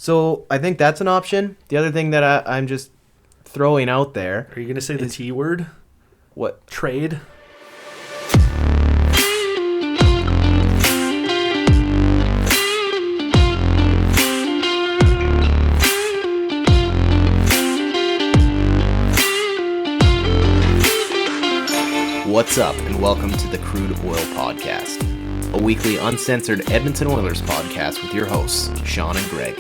So I think that's an option. The other thing that I'm just throwing out there. Are you going to say the T word? What? Trade? What's up, and welcome to the Crude Oil Podcast, a weekly uncensored Edmonton Oilers podcast with your hosts, Sean and Greg.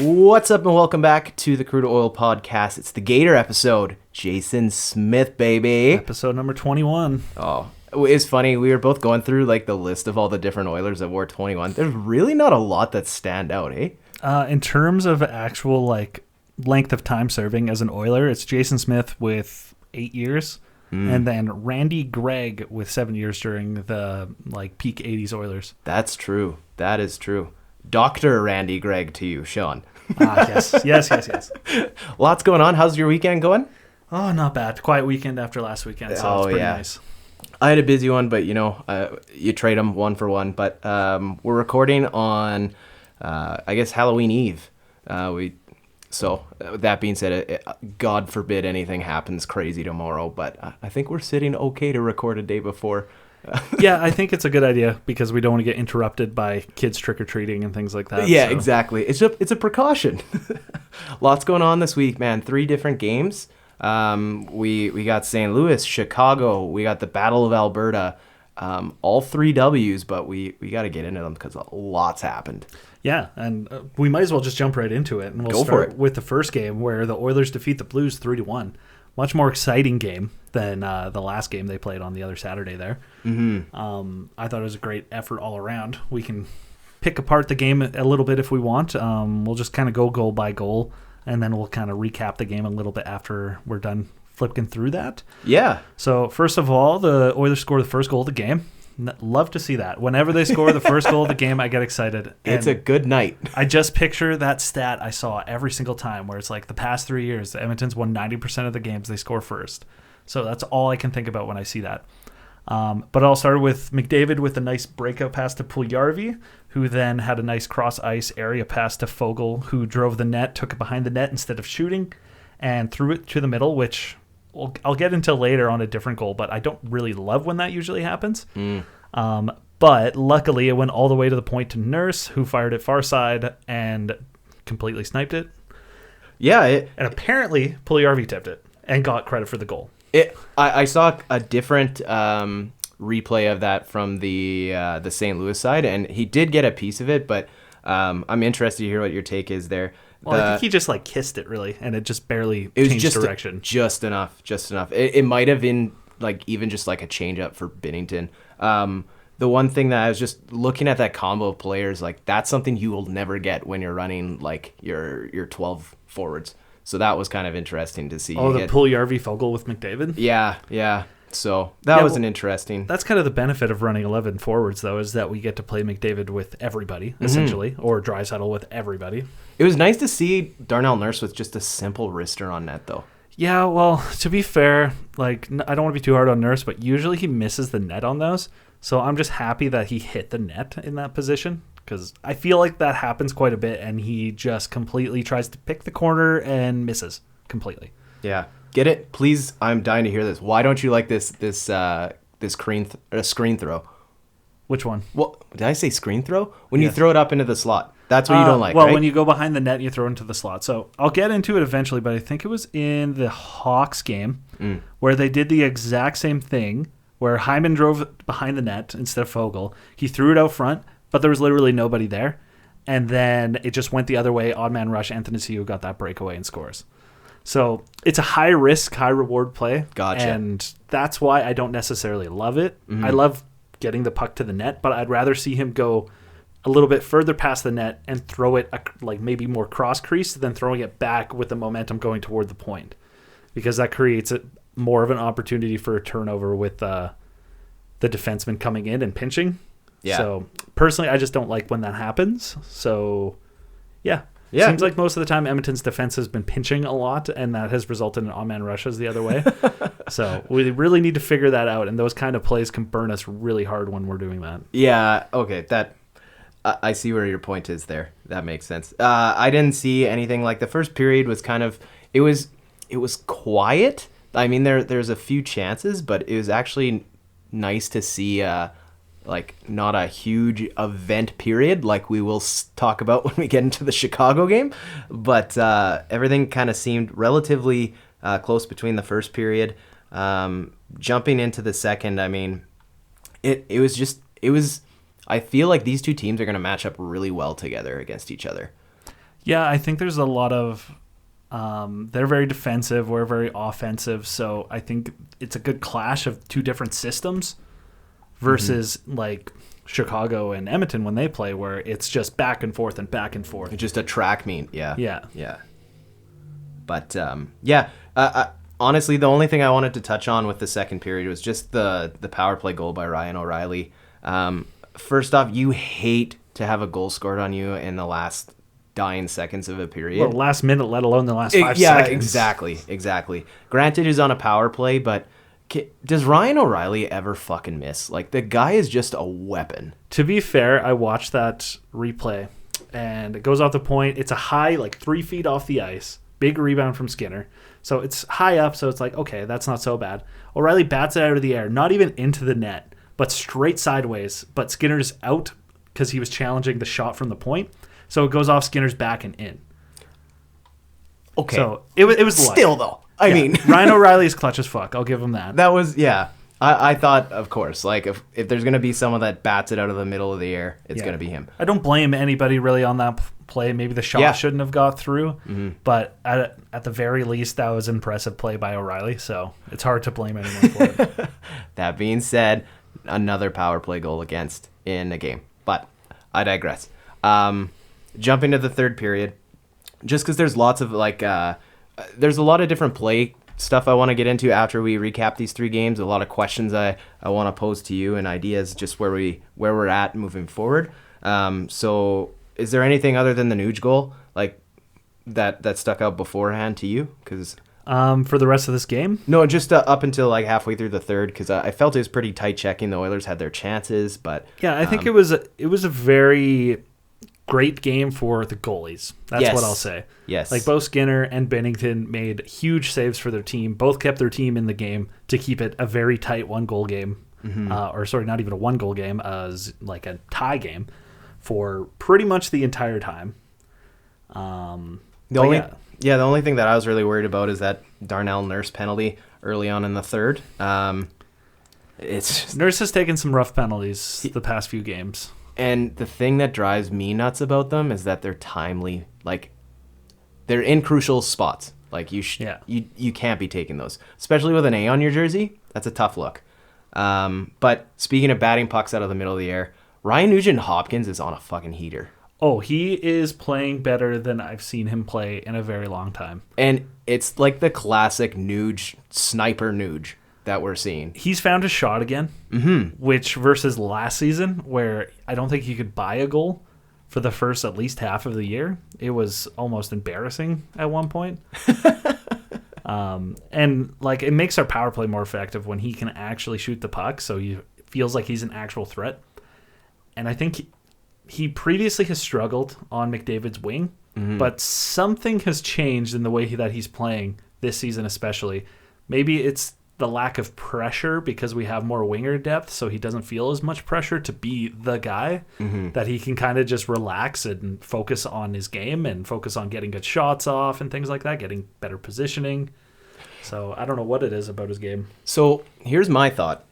What's up, and welcome back to the Crude Oil Podcast. It's the Gator episode. Jason Smith, baby. Episode number 21. Oh, it's funny. We were both going through like the list of all the different Oilers that wore 21. There's really not a lot that stand out, eh? In terms of actual length of time serving as an Oiler, it's Jason Smith with 8 years, and then Randy Gregg with 7 years during the peak 80s Oilers. That's true. That is true. Dr. Randy Gregg to you, Sean. Yes. Lots going on. How's your weekend going? Oh, not bad. Quiet weekend after last weekend, so it's pretty nice. I had a busy one, but you trade them one for one. But we're recording on, I guess, Halloween Eve. So that being said, God forbid anything happens crazy tomorrow, but I think we're sitting okay to record a day before. Yeah, I think it's a good idea because we don't want to get interrupted by kids trick-or-treating and things like that. Yeah, so. Exactly. It's a precaution. Lots going on this week, man. 3 different games. We got St. Louis, Chicago. We got the Battle of Alberta. All 3 W's, but we got to get into them because lots happened. Yeah, and we might as well just jump right into it. And we'll start with the first game where the Oilers defeat the Blues 3-1. Much more exciting game than the last game they played on the other Saturday there. Mm-hmm. I thought it was a great effort all around. We can pick apart the game a little bit if we want. We'll just kind of go goal by goal, and then we'll kind of recap the game a little bit after we're done flipping through that. Yeah. So first of all, the Oilers score the first goal of the game. Love to see that. Whenever they score the first goal of the game, I get excited. It's a good night. I just picture that stat I saw every single time where it's like the past 3 years, the Edmonton's won 90% of the games they score first. So that's all I can think about when I see that. But I'll start with McDavid with a nice breakout pass to Puljujarvi, who then had a nice cross-ice area pass to Foegele, who drove the net, took it behind the net instead of shooting, and threw it to the middle, which I'll get into later on a different goal, but I don't really love when that usually happens. But luckily, it went all the way to the point to Nurse, who fired it far side and completely sniped it. Yeah. And apparently, Puljujarvi tipped it and got credit for the goal. I saw a different replay of that from the St. Louis side, and he did get a piece of it, but I'm interested to hear what your take is there. Well, I think he just kissed it really, and it just barely changed direction. Just enough. It might have been even just a change up for Binnington. The one thing that I was just looking at that combo of players, that's something you will never get when you're running your 12 forwards. So that was kind of interesting to see. Oh, the Puljujarvi Foegele with McDavid? Yeah. So that was an interesting. That's kind of the benefit of running 11 forwards, though, is that we get to play McDavid with everybody, essentially, or Draisaitl with everybody. It was nice to see Darnell Nurse with just a simple wrister on net, though. Yeah, well, to be fair, I don't want to be too hard on Nurse, but usually he misses the net on those. So I'm just happy that he hit the net in that position, because I feel like that happens quite a bit, and he just completely tries to pick the corner and misses completely. Yeah. Get it? Please, I'm dying to hear this. Why don't you like this screen throw? Which one? Well, did I say screen throw? When you throw it up into the slot. That's what you don't like, well, right? When you go behind the net and you throw it into the slot. So I'll get into it eventually, but I think it was in the Hawks game where they did the exact same thing, where Hyman drove behind the net instead of Foegele. He threw it out front, but there was literally nobody there. And then it just went the other way. Odd man rush. Anthony Siu got that breakaway and scores. So it's a high risk, high reward play. Gotcha. And that's why I don't necessarily love it. Mm-hmm. I love getting the puck to the net, but I'd rather see him go a little bit further past the net and throw it maybe more cross crease than throwing it back with the momentum going toward the point, because that creates more of an opportunity for a turnover with the defenseman coming in and pinching. Yeah. So personally, I just don't like when that happens. So yeah, Yeah. Seems like most of the time Edmonton's defense has been pinching a lot, and that has resulted in on-man rushes the other way. So we really need to figure that out, and those kind of plays can burn us really hard when we're doing that. Yeah, okay, I see where your point is there. That makes sense. I didn't see anything like the first period was kind of it was quiet. I mean, there's a few chances, but it was actually nice to see like not a huge event period like we will talk about when we get into the Chicago game, but everything kind of seemed relatively close between the first period. Jumping into the second, I mean, it was I feel like these two teams are going to match up really well together against each other. Yeah, I think there's a lot of they're very defensive, we're very offensive, so I think it's a good clash of two different systems versus like Chicago and Edmonton when they play, where it's just back and forth and back and forth. Just a track meet, yeah. Yeah. But honestly, the only thing I wanted to touch on with the second period was just the power play goal by Ryan O'Reilly. First off, you hate to have a goal scored on you in the last dying seconds of a period. Well, last minute, let alone the last 5 seconds. Yeah, exactly. Granted, he's on a power play, but does Ryan O'Reilly ever fucking miss? Like, the guy is just a weapon. To be fair, I watched that replay, and it goes off the point. It's a high, like 3 feet off the ice. Big rebound from Skinner. So it's high up, so it's like, okay, that's not so bad. O'Reilly bats it out of the air, not even into the net, but straight sideways. But Skinner's out because he was challenging the shot from the point. So it goes off Skinner's back and in. Okay. So it was still, though. I mean, Ryan O'Reilly is clutch as fuck. I'll give him that. That was, yeah. I thought, of course, like if there's going to be someone that bats it out of the middle of the air, it's going to be him. I don't blame anybody really on that play. Maybe the shot shouldn't have got through, but at the very least, that was impressive play by O'Reilly, so it's hard to blame anyone for it. That being said, another power play goal against in a game, but I digress. Jumping to the third period, just because there's lots of there's a lot of different play stuff I want to get into after we recap these 3 games. A lot of questions I want to pose to you and ideas just where we're at moving forward. So is there anything other than the Nuge goal like that stuck out beforehand to you? Because for the rest of this game, no, just up until like halfway through the third, because I felt it was pretty tight checking. The Oilers had their chances, but yeah, I think it was a very great game for the goalies. That's what I'll say. Yes. Like both Skinner and Bennington made huge saves for their team. Both kept their team in the game to keep it a very tight 1-goal game. Or sorry, not even a 1-goal game, as like a tie game for pretty much the entire time. The only thing that I was really worried about is that Darnell Nurse penalty early on in the third. It's just, Nurse has taken some rough penalties the past few games. And the thing that drives me nuts about them is that they're timely. Like, they're in crucial spots. Like, you can't be taking those. Especially with an A on your jersey. That's a tough look. But speaking of batting pucks out of the middle of the air, Ryan Nugent-Hopkins is on a fucking heater. Oh, he is playing better than I've seen him play in a very long time. And it's like the classic Nuge, sniper Nuge that we're seeing. He's found his shot again, which versus last season, where I don't think he could buy a goal for the first at least half of the year. It was almost embarrassing at one point. And like it makes our power play more effective when he can actually shoot the puck, so he feels like he's an actual threat. And I think he previously has struggled on McDavid's wing, but something has changed in the way that he's playing this season especially. Maybe it's the lack of pressure because we have more winger depth, so he doesn't feel as much pressure to be the guy, that he can kind of just relax and focus on his game and focus on getting good shots off and things like that, getting better positioning. So I don't know what it is about his game. So here's my thought.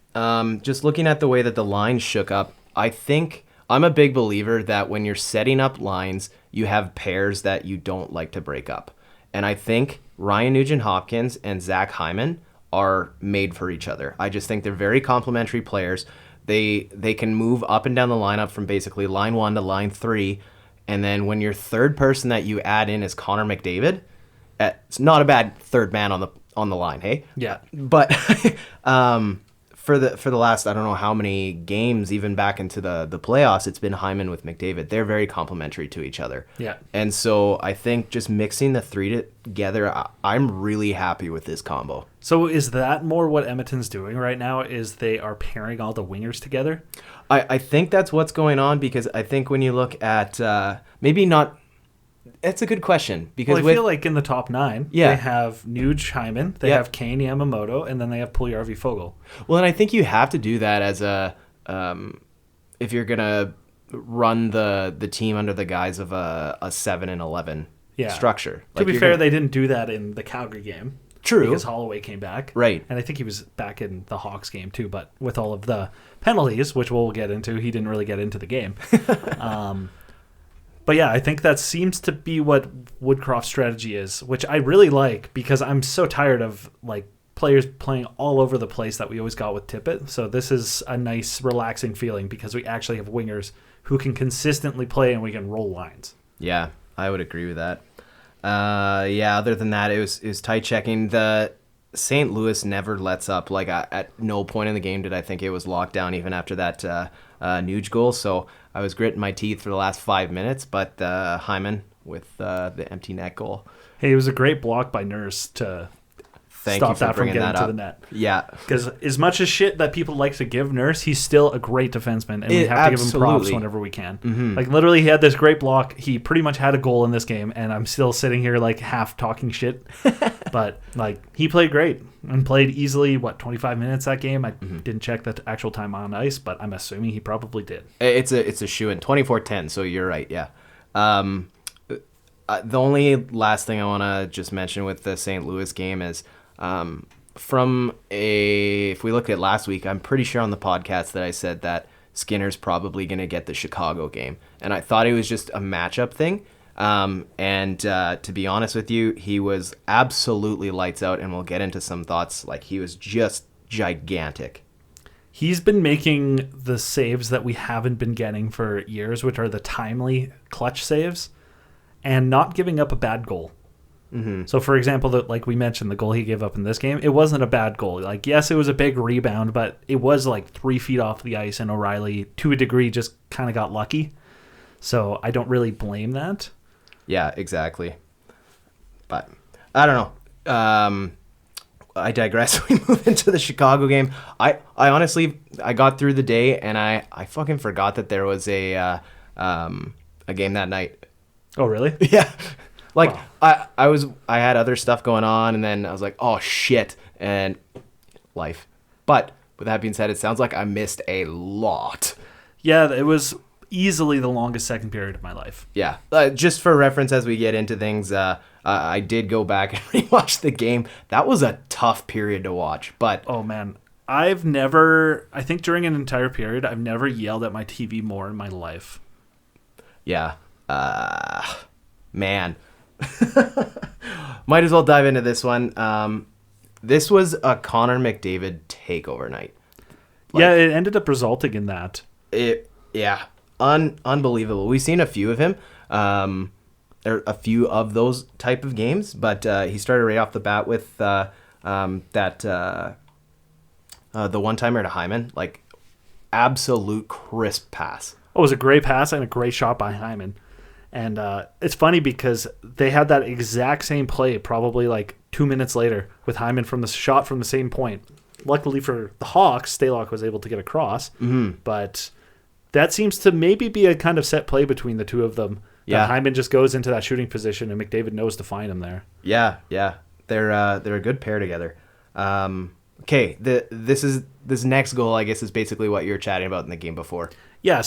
Just looking at the way that the lines shook up, I think I'm a big believer that when you're setting up lines, you have pairs that you don't like to break up. And I think Ryan Nugent-Hopkins and Zach Hyman are made for each other. I just think they're very complementary players. They can move up and down the lineup from basically line 1 to line 3, and then when your third person that you add in is Connor McDavid, it's not a bad third man on the line, hey? Yeah. But for the last, I don't know how many games, even back into the playoffs, it's been Hyman with McDavid. They're very complementary to each other. Yeah. And so I think just mixing the three together, I'm really happy with this combo. So is that more what Edmonton's doing right now, is they are pairing all the wingers together? I think that's what's going on, because I think when you look at maybe not. It's a good question, because I feel like in the top 9, yeah, they have Nuge, Hyman, they have Kane, Yamamoto, and then they have Puljujarvi, Foegele. Well, and I think you have to do that as if you're gonna run the team under the guise of a 7 and 11 structure. To be fair, they didn't do that in the Calgary game. True, because Holloway came back, right, and I think he was back in the Hawks game too. But with all of the penalties, which we'll get into, he didn't really get into the game. But yeah, I think that seems to be what Woodcroft's strategy is, which I really like, because I'm so tired of like players playing all over the place that we always got with Tippett. So this is a nice, relaxing feeling, because we actually have wingers who can consistently play and we can roll lines. Yeah, I would agree with that. Other than that, it was tight checking. The St. Louis never lets up. Like, at no point in the game did I think it was locked down, even after that Nuge goal. So I was gritting my teeth for the last 5 minutes, but Hyman with the empty net goal. Hey, it was a great block by Nurse to stop that from getting to the net. Yeah. Because as much as shit that people like to give Nurse, he's still a great defenseman, and we have to give him props whenever we can. Mm-hmm. Like, literally, he had this great block. He pretty much had a goal in this game, and I'm still sitting here, like, half talking shit. But, like, he played great and played easily, 25 minutes that game? I didn't check the actual time on ice, but I'm assuming he probably did. It's a shoo-in. 24-10, so you're right, yeah. The only last thing I want to just mention with the St. Louis game is, if we look at last week, I'm pretty sure on the podcast that I said that Skinner's probably going to get the Chicago game. And I thought it was just a matchup thing. To be honest with you, he was absolutely lights out, and we'll get into some thoughts. Like, he was just gigantic. He's been making the saves that we haven't been getting for years, which are the timely clutch saves, and not giving up a bad goal. Mm-hmm. So, for example, like we mentioned, the goal he gave up in this game, it wasn't a bad goal. Like, yes, it was a big rebound, but it was like 3 feet off the ice, and O'Reilly, to a degree, just kind of got lucky. So I don't really blame that. Yeah, exactly. But I don't know. I digress. We move into the Chicago game. I honestly, I got through the day, and I fucking forgot that there was a game that night. Oh, really? Yeah. Like, wow. I had other stuff going on, and then I was like, oh shit, and life. But with that being said, it sounds like I missed a lot. Yeah, it was easily the longest second period of my life. Yeah. Just for reference, as we get into things, I did go back and rewatch the game. That was a tough period to watch, but oh man, I think during an entire period, I've never yelled at my TV more in my life. Yeah. Man. Might as well dive into this one. This was a Connor McDavid takeover night. Yeah, it ended up resulting in that. Unbelievable. We've seen a few of him, or a few of those type of games, but he started right off the bat with the one-timer to Hyman, like absolute crisp pass. Oh, it was a great pass and a great shot by Hyman. And it's funny because they had that exact same play probably like 2 minutes later with Hyman from the shot from the same point. Luckily for the Hawks, Stalock was able to get across. Mm-hmm. But that seems to maybe be a kind of set play between the two of them. Yeah. Hyman just goes into that shooting position and McDavid knows to find him there. Yeah. They're a good pair together. Okay, this next goal, I guess, is basically what you were chatting about in the game before. Yeah,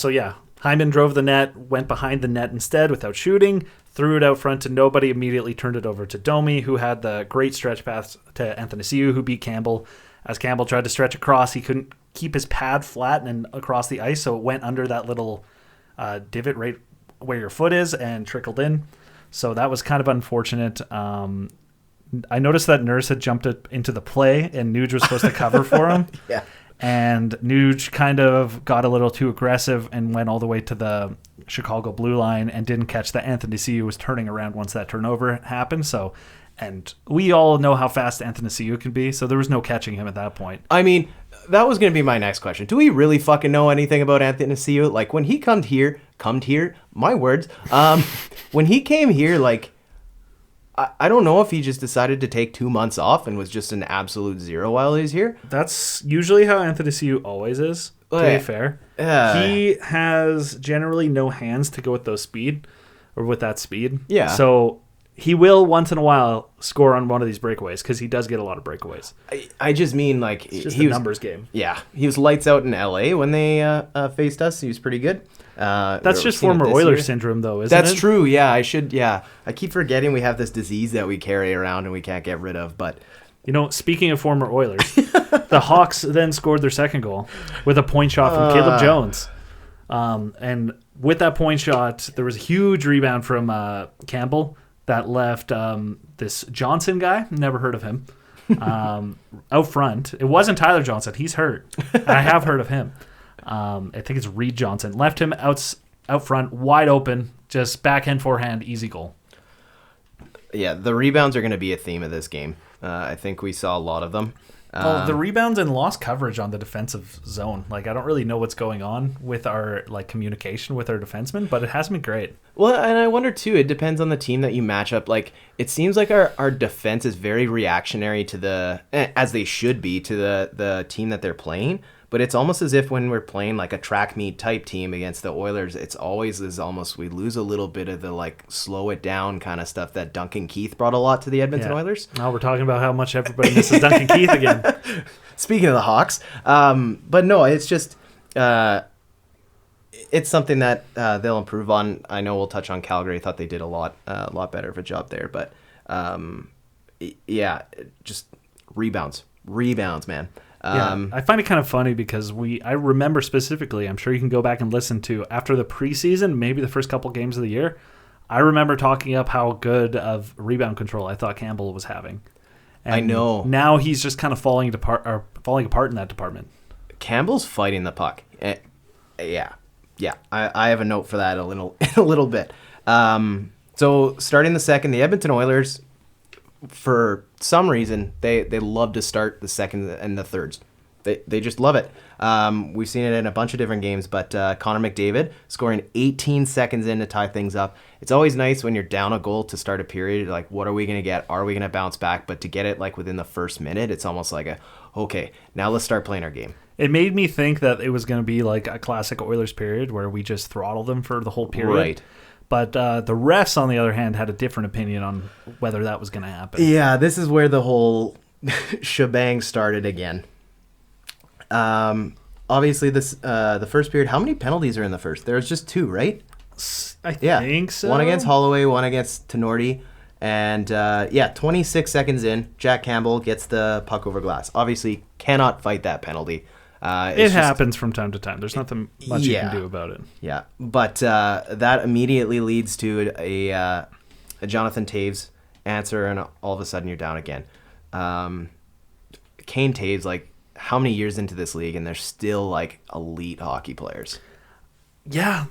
Hyman drove the net, went behind the net instead without shooting, threw it out front to nobody, immediately turned it over to Domi, who had the great stretch pass to Anthony Siu, who beat Campbell. As Campbell tried to stretch across, he couldn't keep his pad flat and across the ice, so it went under that little divot right where your foot is and trickled in. So that was kind of unfortunate. I noticed that Nurse had jumped into the play, and Nuge was supposed to cover for him. Yeah. And Nuge kind of got a little too aggressive and went all the way to the Chicago blue line and didn't catch that Anthony Siu was turning around once that turnover happened. So, and we all know how fast Anthony Siu can be, so there was no catching him at that point. I mean, that was going to be my next question. Do we really fucking know anything about Anthony Ciu? Like, when he come here, my words, when he came here, like, I don't know if he just decided to take 2 months off and was just an absolute zero while he's here. That's usually how Anthony Ciu always is, to be fair. He has generally no hands to go with that speed. Yeah. So he will once in a while score on one of these breakaways because he does get a lot of breakaways. I just mean, like, it's just a numbers game. Yeah. He was lights out in LA when they faced us. He was pretty good. That's just former Oilers syndrome, though, isn't it? That's true. Yeah, I keep forgetting we have this disease that we carry around and we can't get rid of. But speaking of former Oilers, the Hawks then scored their second goal with a point shot from Caleb Jones. And with that point shot, there was a huge rebound from Campbell that left this Johnson guy. Never heard of him. Out front. It wasn't Tyler Johnson. He's hurt. I have heard of him. I think it's Reed Johnson. Left him out front, wide open, just backhand, forehand, easy goal. Yeah, the rebounds are going to be a theme of this game. I think we saw a lot of them. The rebounds and lost coverage on the defensive zone. Like, I don't really know what's going on with our communication with our defensemen, but it hasn't been great. Well, and I wonder too, it depends on the team that you match up. Like, it seems like our defense is very reactionary to as they should be, to the team that they're playing. But it's almost as if when we're playing like a track meet type team against the Oilers, it's always we lose a little bit of the like slow it down kind of stuff that Duncan Keith brought a lot to the Edmonton Oilers. Now we're talking about how much everybody misses Duncan Keith again. Speaking of the Hawks, but no, it's just it's something that they'll improve on. I know we'll touch on Calgary. I thought they did a lot better of a job there, but just rebounds, man. I find it kind of funny because I remember specifically, I'm sure you can go back and listen to, after the preseason, maybe the first couple games of the year, I remember talking up how good of rebound control I thought Campbell was having. And I know. Now he's just kind of falling apart in that department. Campbell's fighting the puck. Yeah. I have a note for that in a little bit. So starting the second, the Edmonton Oilers, for some reason, they love to start the second and the thirds. They just love it. We've seen it in a bunch of different games, but Connor McDavid scoring 18 seconds in to tie things up. It's always nice when you're down a goal to start a period. Like, what are we going to get? Are we going to bounce back? But to get it like within the first minute, it's almost like okay, now let's start playing our game. It made me think that it was going to be like a classic Oilers period where we just throttle them for the whole period. Right. But the refs, on the other hand, had a different opinion on whether that was going to happen. Yeah, this is where the whole shebang started again. Obviously, the first period, how many penalties are in the first? There's just 2, right? I think so. One against Holloway, one against Tenorti. And 26 seconds in, Jack Campbell gets the puck over glass. Obviously, cannot fight that penalty. It happens from time to time. There's nothing much you can do about it. Yeah, but that immediately leads to a Jonathan Toews answer, and all of a sudden you're down again. Kane Toews, like, how many years into this league, and they're still like elite hockey players. Yeah,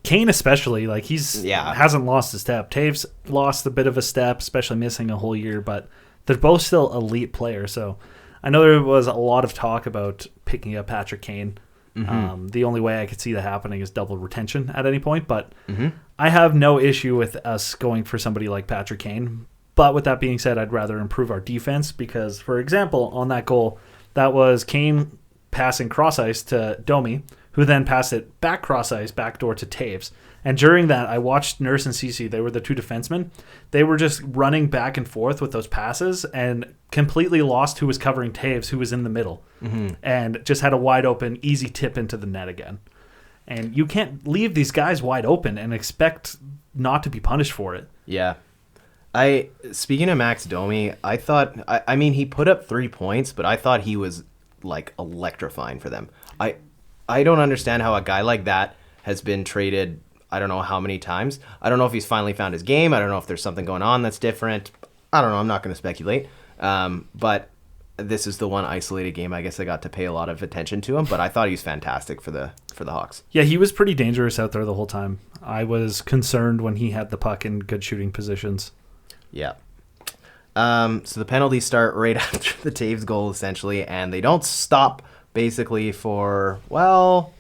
Kane especially, like, hasn't lost a step. Toews lost a bit of a step, especially missing a whole year, but they're both still elite players. So I know there was a lot of talk about picking up Patrick Kane. Mm-hmm. The only way I could see that happening is double retention at any point, but I have no issue with us going for somebody like Patrick Kane. But with that being said, I'd rather improve our defense because, for example, on that goal, that was Kane passing cross ice to Domi, who then passed it back cross ice, backdoor to Toews. And during that, I watched Nurse and Cece. They were the two defensemen. They were just running back and forth with those passes and completely lost who was covering Toews, who was in the middle, and just had a wide open, easy tip into the net again. And you can't leave these guys wide open and expect not to be punished for it. Yeah. Speaking of Max Domi, I thought, I mean, he put up 3 points, but I thought he was like electrifying for them. I don't understand how a guy like that has been traded, I don't know how many times. I don't know if he's finally found his game. I don't know if there's something going on that's different. I don't know. I'm not going to speculate. But this is the one isolated game I guess I got to pay a lot of attention to him. But I thought he was fantastic for the Hawks. Yeah, he was pretty dangerous out there the whole time. I was concerned when he had the puck in good shooting positions. Yeah. So the penalties start right after the Toews goal, essentially, and they don't stop basically for, well,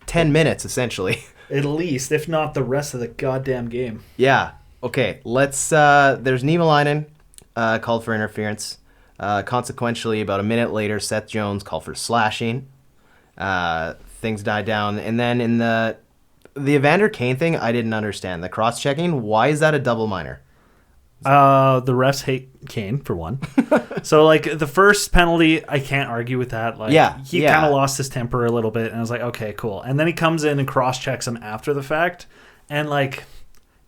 10 minutes, essentially. At least, if not the rest of the goddamn game. Yeah. Okay, let's... there's Niemelainen called for interference. Consequentially, about a minute later, Seth Jones called for slashing. Things died down. And then in the Evander Kane thing, I didn't understand. The cross-checking, why is that a double minor? The refs hate Kane, for one. So, like, the first penalty, I can't argue with that. Like, he kind of lost his temper a little bit, and I was like, okay, cool. And then he comes in and cross-checks him after the fact. And, like,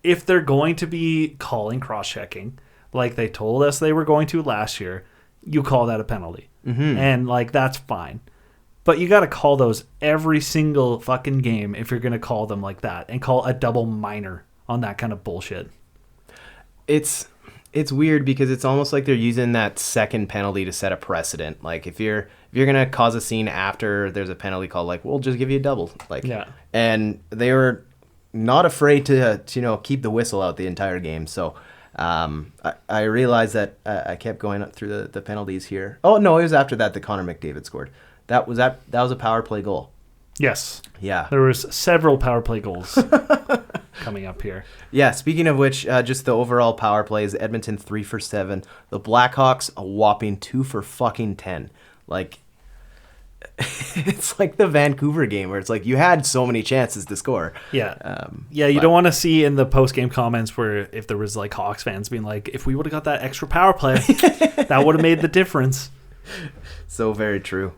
if they're going to be calling cross-checking, like they told us they were going to last year, you call that a penalty. Mm-hmm. And, like, that's fine. But you got to call those every single fucking game if you're going to call them like that and call a double minor on that kind of bullshit. It's weird because it's almost like they're using that second penalty to set a precedent. Like if you're gonna cause a scene after there's a penalty call, like we'll just give you a double. Like yeah. And they were not afraid to keep the whistle out the entire game. So I realized that I kept going up through the penalties here. Oh no, it was after that Connor McDavid scored. That was a power play goal. Yes. Yeah. There was several power play goals coming up here. Yeah, speaking of which, just the overall power plays, Edmonton 3 for 7. The Blackhawks a whopping 2 for fucking 10. Like, it's like the Vancouver game where it's like you had so many chances to score. Yeah. You don't want to see in the post-game comments where if there was like Hawks fans being like, if we would have got that extra power play, that would have made the difference. So very true.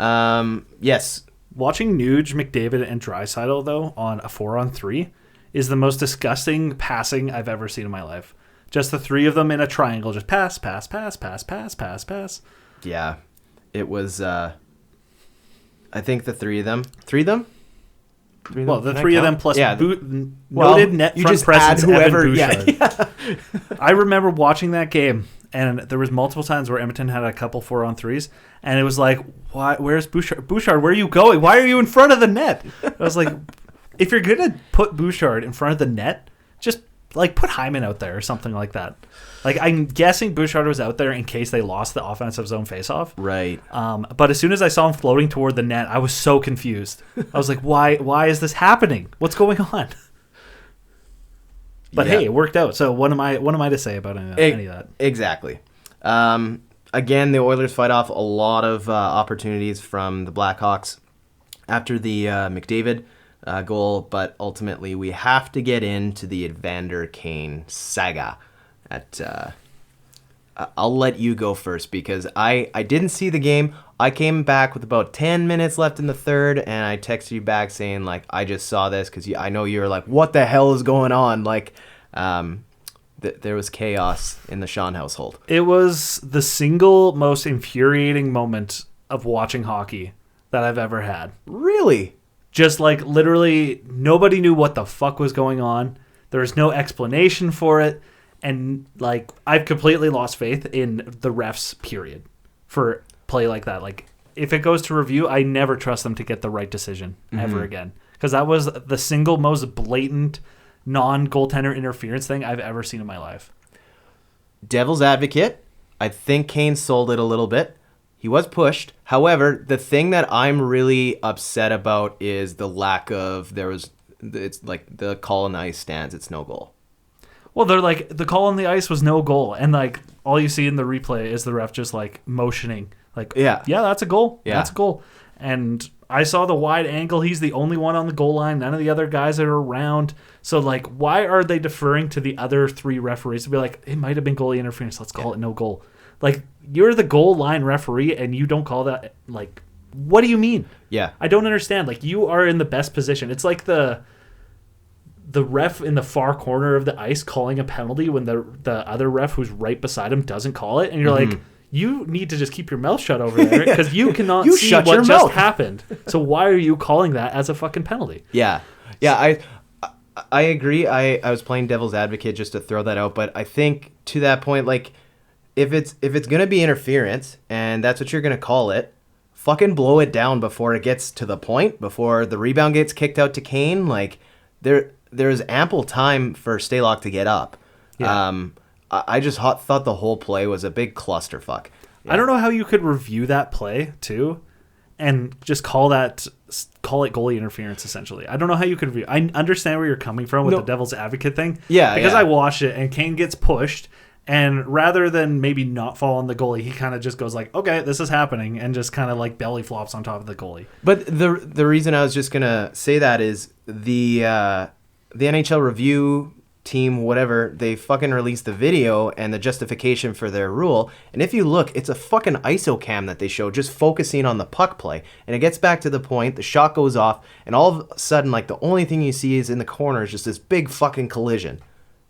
Yes. Watching Nuge, McDavid, and Draisaitl, though, on a 4-on-3 is the most disgusting passing I've ever seen in my life. Just the three of them in a triangle, just pass, pass, pass, pass, pass, pass, pass. Yeah. It was, I think the three of them. Three of them? Well, the three of them plus noted net you front just presence, add whoever. Evan Bouchard. Yeah. I remember watching that game, and there was multiple times where Edmonton had a couple 4-on-3s, and it was like, "Why? Where's Bouchard? Bouchard, where are you going? Why are you in front of the net?" I was like, "If you're gonna put Bouchard in front of the net, just like put Hyman out there or something like that." Like I'm guessing Bouchard was out there in case they lost the offensive zone faceoff. Right. But as soon as I saw him floating toward the net, I was so confused. I was like, "Why? Why is this happening? What's going on?" But hey, it worked out. So what am I to say about any of that? Exactly. Again, the Oilers fight off a lot of opportunities from the Blackhawks after the McDavid goal, but ultimately we have to get into the Evander Kane saga. I'll let you go first because I didn't see the game. I came back with about 10 minutes left in the third, and I texted you back saying, like, I just saw this because I know you were like, what the hell is going on? Like, there was chaos in the Sean household. It was the single most infuriating moment of watching hockey that I've ever had. Really? Just like literally nobody knew what the fuck was going on. There was no explanation for it. And like I've completely lost faith in the refs, period, for play like that. Like if it goes to review, I never trust them to get the right decision ever again. Because that was the single most blatant non-goaltender interference thing I've ever seen in my life. Devil's advocate, I think Kane sold it a little bit. He was pushed. However, the thing that I'm really upset about is the lack of it's like the call on the ice stands. It's no goal. Well, they're like the call on the ice was no goal, and like all you see in the replay is the ref just like motioning, like yeah, that's a goal, that's a goal. And I saw the wide angle. He's the only one on the goal line. None of the other guys are around. So like, why are they deferring to the other three referees to be like, it might have been goalie interference. Let's call it no goal. Like you're the goal line referee, and you don't call that. Like, what do you mean? Yeah, I don't understand. Like you are in the best position. It's like the ref in the far corner of the ice calling a penalty when the other ref who's right beside him doesn't call it, and you're like, you need to just keep your mouth shut over there because you cannot see what just happened. So why are you calling that as a fucking penalty? Yeah. I agree. I was playing devil's advocate just to throw that out, but I think to that point, like if it's gonna be interference and that's what you're gonna call it, fucking blow it down before it gets to the point, before the rebound gets kicked out to Kane. Like there's ample time for Stalock to get up. Yeah. I just thought the whole play was a big clusterfuck. I don't know how you could review that play too and just call it goalie interference, essentially. I don't know how you could review. I understand where you're coming from with the devil's advocate thing. Yeah, because I watched it and Kane gets pushed, and rather than maybe not fall on the goalie, he kind of just goes like, okay, this is happening, and just kind of like belly flops on top of the goalie. But the reason I was just gonna say that is the NHL review team, whatever, they fucking released the video and the justification for their rule. And if you look, it's a fucking ISO cam that they show just focusing on the puck play. And it gets back to the point, the shot goes off, and all of a sudden, like, the only thing you see is in the corner is just this big fucking collision.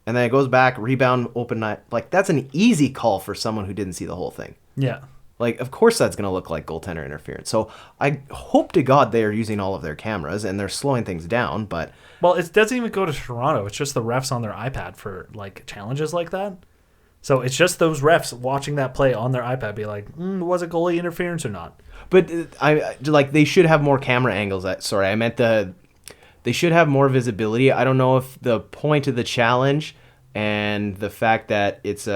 And then it goes back, rebound, open net. Like, that's an easy call for someone who didn't see the whole thing. Yeah. Like, of course that's going to look like goaltender interference. So I hope to God they are using all of their cameras and they're slowing things down, but... Well, it doesn't even go to Toronto. It's just the refs on their iPad for, like, challenges like that. So it's just those refs watching that play on their iPad be like, was it goalie interference or not? But, they should have more camera angles. Sorry, I meant they should have more visibility. I don't know if the point of the challenge and the fact that it's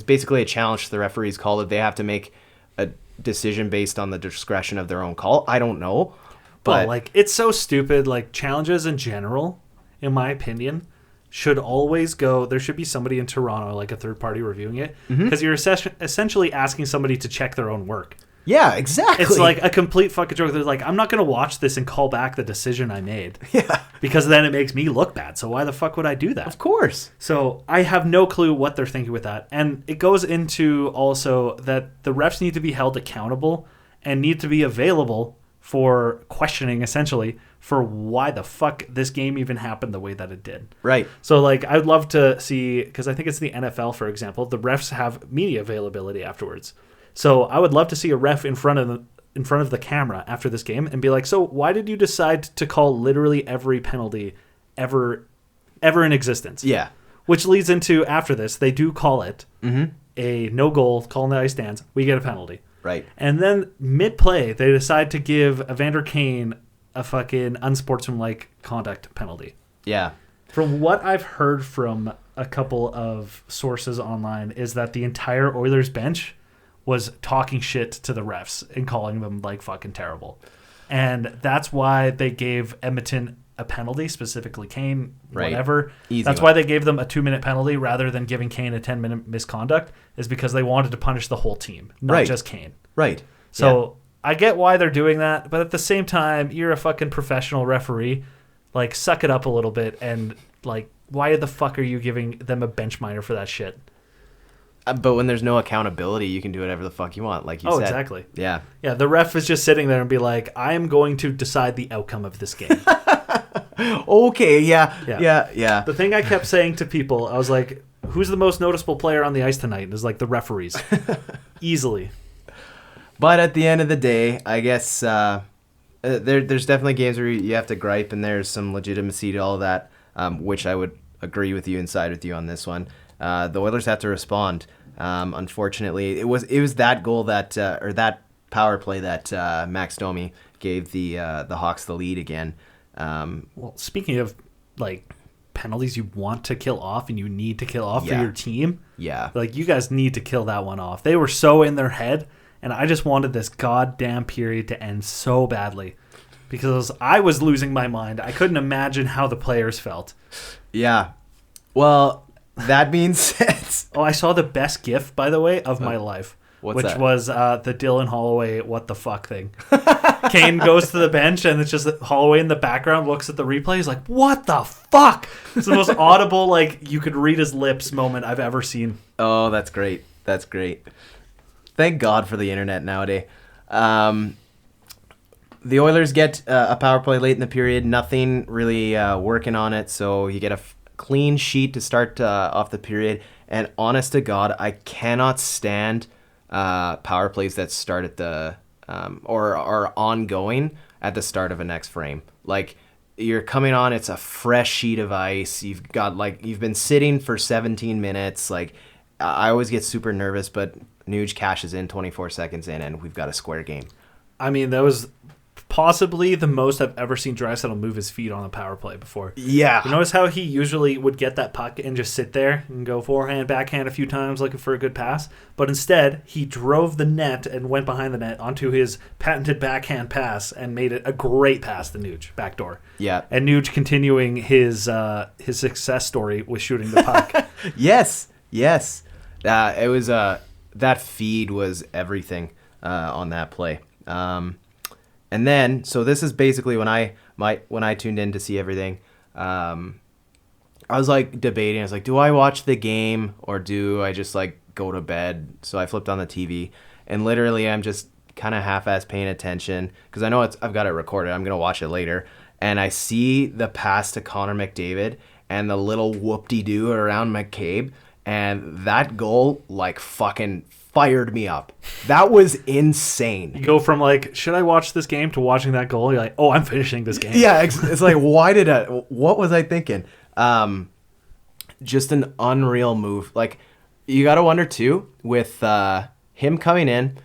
basically a challenge to the referees call that they have to make a decision based on the discretion of their own call. I don't know. But like, it's so stupid. Like, challenges in general, in my opinion, should always go. There should be somebody in Toronto, like a third party, reviewing it, because you're essentially asking somebody to check their own work. Yeah, exactly. It's like a complete fucking joke. They're like, I'm not going to watch this and call back the decision I made. Yeah. Because then it makes me look bad. So why the fuck would I do that? Of course. So I have no clue what they're thinking with that. And it goes into also that the refs need to be held accountable and need to be available for questioning, essentially, for why the fuck this game even happened the way that it did. Right. So, like, I'd love to see, because I think it's the NFL, for example, the refs have media availability afterwards. So I would love to see a ref in front of the camera after this game and be like, so why did you decide to call literally every penalty ever in existence? Yeah. Which leads into, after this, they do call it a no goal, call in the ice stands. We get a penalty. Right. And then mid-play, they decide to give Evander Kane a fucking unsportsmanlike conduct penalty. Yeah. From what I've heard from a couple of sources online is that the entire Oilers bench was talking shit to the refs and calling them like fucking terrible. And that's why they gave Edmonton a penalty, specifically Kane, whatever. Easy That's why they gave them a 2-minute penalty rather than giving Kane a 10-minute misconduct, is because they wanted to punish the whole team, not just Kane. Right. So I get why they're doing that, but at the same time, you're a fucking professional referee. Like, suck it up a little bit, and like, why the fuck are you giving them a bench minor for that shit? But when there's no accountability, you can do whatever the fuck you want, like you said. Oh, exactly. Yeah. Yeah, the ref is just sitting there and be like, I am going to decide the outcome of this game. Okay, yeah. The thing I kept saying to people, I was like, who's the most noticeable player on the ice tonight? And it was like the referees. Easily. But at the end of the day, I guess there's definitely games where you have to gripe, and there's some legitimacy to all of that, which I would agree with you and side with you on this one. The Oilers have to respond. Unfortunately, it was that goal that or that power play that Max Domi gave the Hawks the lead again. Well, speaking of like penalties you want to kill off and you need to kill off for your team, like, you guys need to kill that one off. They were so in their head, and I just wanted this goddamn period to end so badly because I was losing my mind. I couldn't imagine how the players felt. Yeah. Well, that being said... Oh, I saw the best GIF, by the way, of my life. What's that? Was the Dylan Holloway what the fuck thing. Kane goes to the bench, and it's just Holloway in the background looks at the replay. He's like, what the fuck? It's the most audible, like, you could read his lips moment I've ever seen. Oh, that's great. That's great. Thank God for the internet nowadays. The Oilers get a power play late in the period. Nothing really working on it, so you get a clean sheet to start off the period. And honest to God, I cannot stand power plays that start at the or are ongoing at the start of a next frame. Like, you're coming on, it's a fresh sheet of ice. You've been sitting for 17 minutes. Like, I always get super nervous, but Nuge cashes in 24 seconds in, and we've got a square game. I mean, that was possibly the most I've ever seen Draisaitl move his feet on a power play before. Yeah. You notice how he usually would get that puck and just sit there and go forehand, backhand a few times looking for a good pass? But instead, he drove the net and went behind the net onto his patented backhand pass and made it a great pass to Nuge, backdoor. Yeah. And Nuge continuing his success story with shooting the puck. Yes. It was that feed was everything on that play. And then, so this is basically when I tuned in to see everything. I was like debating. I was like, do I watch the game or do I just like go to bed? So I flipped on the TV, and literally I'm just kind of half-ass paying attention because I know I've got it recorded. I'm gonna watch it later, and I see the pass to Connor McDavid and the little whoop-de-doo around McCabe, and that goal like fucking fired me up. That was insane. You go from like, should I watch this game to watching that goal? You're like, oh, I'm finishing this game. Yeah, it's like, what was I thinking? Just an unreal move. Like, you got to wonder too, with him coming in,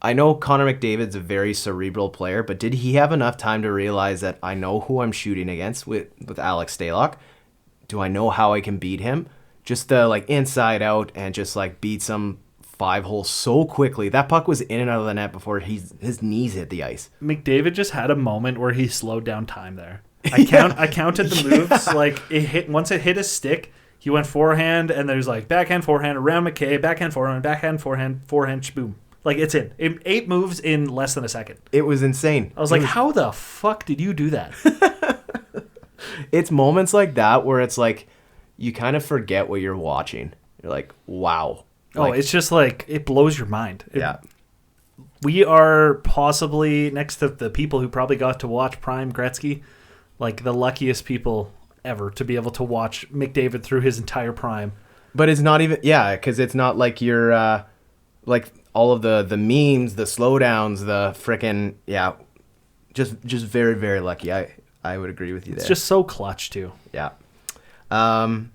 I know Connor McDavid's a very cerebral player, but did he have enough time to realize that I know who I'm shooting against with Alex Stalock? Do I know how I can beat him? Just like inside out and just like beat some 5-hole so quickly. That puck was in and out of the net before his knees hit the ice. McDavid just had a moment where he slowed down time there. I counted the moves. Like once it hit his stick, he went forehand and there's like backhand, forehand, around McKay, backhand, forehand, boom. Like it's in. 8 moves in less than a second. It was insane. I was like, how the fuck did you do that? It's moments like that where it's like you kind of forget what you're watching. You're like, wow. It's just like, it blows your mind. Yeah. We are possibly, next to the people who probably got to watch Prime Gretzky, like the luckiest people ever to be able to watch McDavid through his entire prime. But it's not even, because it's not like you're, like all of the memes, the slowdowns, the frickin', just very, very lucky. I would agree with you there. It's just so clutch too. Yeah. And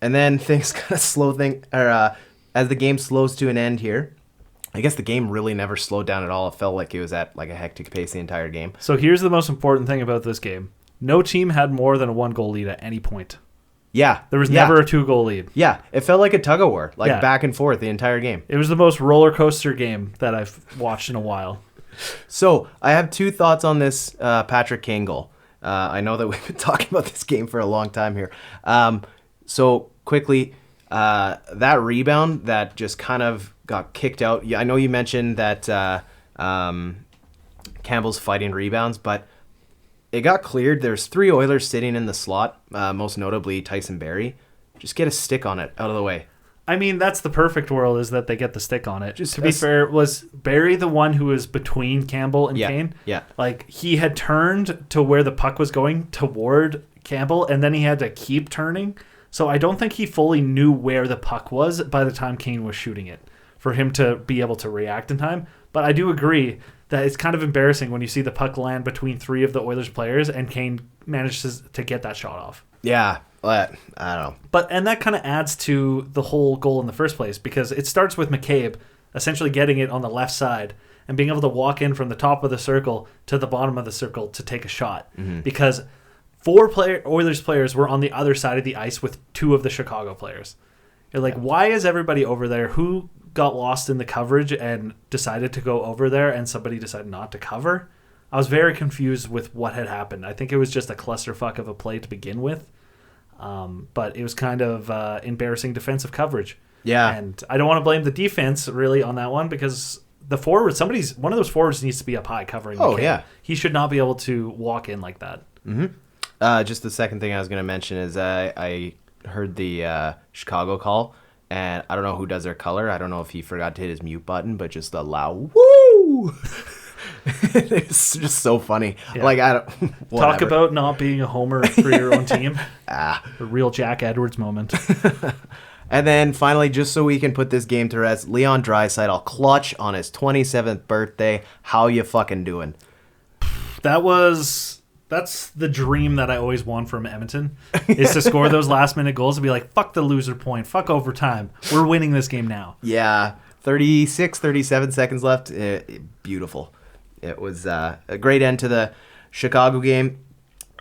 then things kind of slow as the game slows to an end here. I guess the game really never slowed down at all. It felt like it was at like a hectic pace the entire game. So here's the most important thing about this game. No team had more than a 1-goal lead at any point. Yeah. There was never a 2-goal lead. Yeah. It felt like a tug of war, back and forth the entire game. It was the most roller coaster game that I've watched in a while. So I have 2 thoughts on this Patrick Kane goal. I know that we've been talking about this game for a long time here. So quickly, that rebound that just kind of got kicked out. Yeah, I know you mentioned that Campbell's fighting rebounds, but it got cleared. There's 3 Oilers sitting in the slot, most notably Tyson Barrie. Just get a stick on it out of the way. I mean, that's the perfect world, is that they get the stick on it. Just to be fair, was Barrie the one who was between Campbell and Kane? Yeah. Like, he had turned to where the puck was going toward Campbell, and then he had to keep turning. So I don't think he fully knew where the puck was by the time Kane was shooting it for him to be able to react in time. But I do agree that it's kind of embarrassing when you see the puck land between 3 of the Oilers players and Kane manages to get that shot off. Yeah, but I don't know. And that kind of adds to the whole goal in the first place, because it starts with McCabe essentially getting it on the left side and being able to walk in from the top of the circle to the bottom of the circle to take a shot. Mm-hmm. Because 4 Oilers players were on the other side of the ice with 2 of the Chicago players. You're like, why is everybody over there? Who got lost in the coverage and decided to go over there and somebody decided not to cover? I was very confused with what had happened. I think it was just a clusterfuck of a play to begin with. But it was kind of embarrassing defensive coverage. Yeah. And I don't want to blame the defense really on that one, because the forward, one of those forwards needs to be up high covering. Oh, yeah. He should not be able to walk in like that. Mm-hmm. Just the second thing I was going to mention is I heard the Chicago call, and I don't know who does their color. I don't know if he forgot to hit his mute button, but just the loud woo! It's just so funny. Yeah. Like, I don't talk about not being a homer for your own team. A real Jack Edwards moment. And then finally, just so we can put this game to rest, Leon Draisaitl clutch on his 27th birthday. How you fucking doing? That's the dream that I always want from Edmonton, is to score those last minute goals and be like, fuck the loser point, fuck overtime. We're winning this game now. Yeah. 37 seconds left. Beautiful. It was a great end to the Chicago game.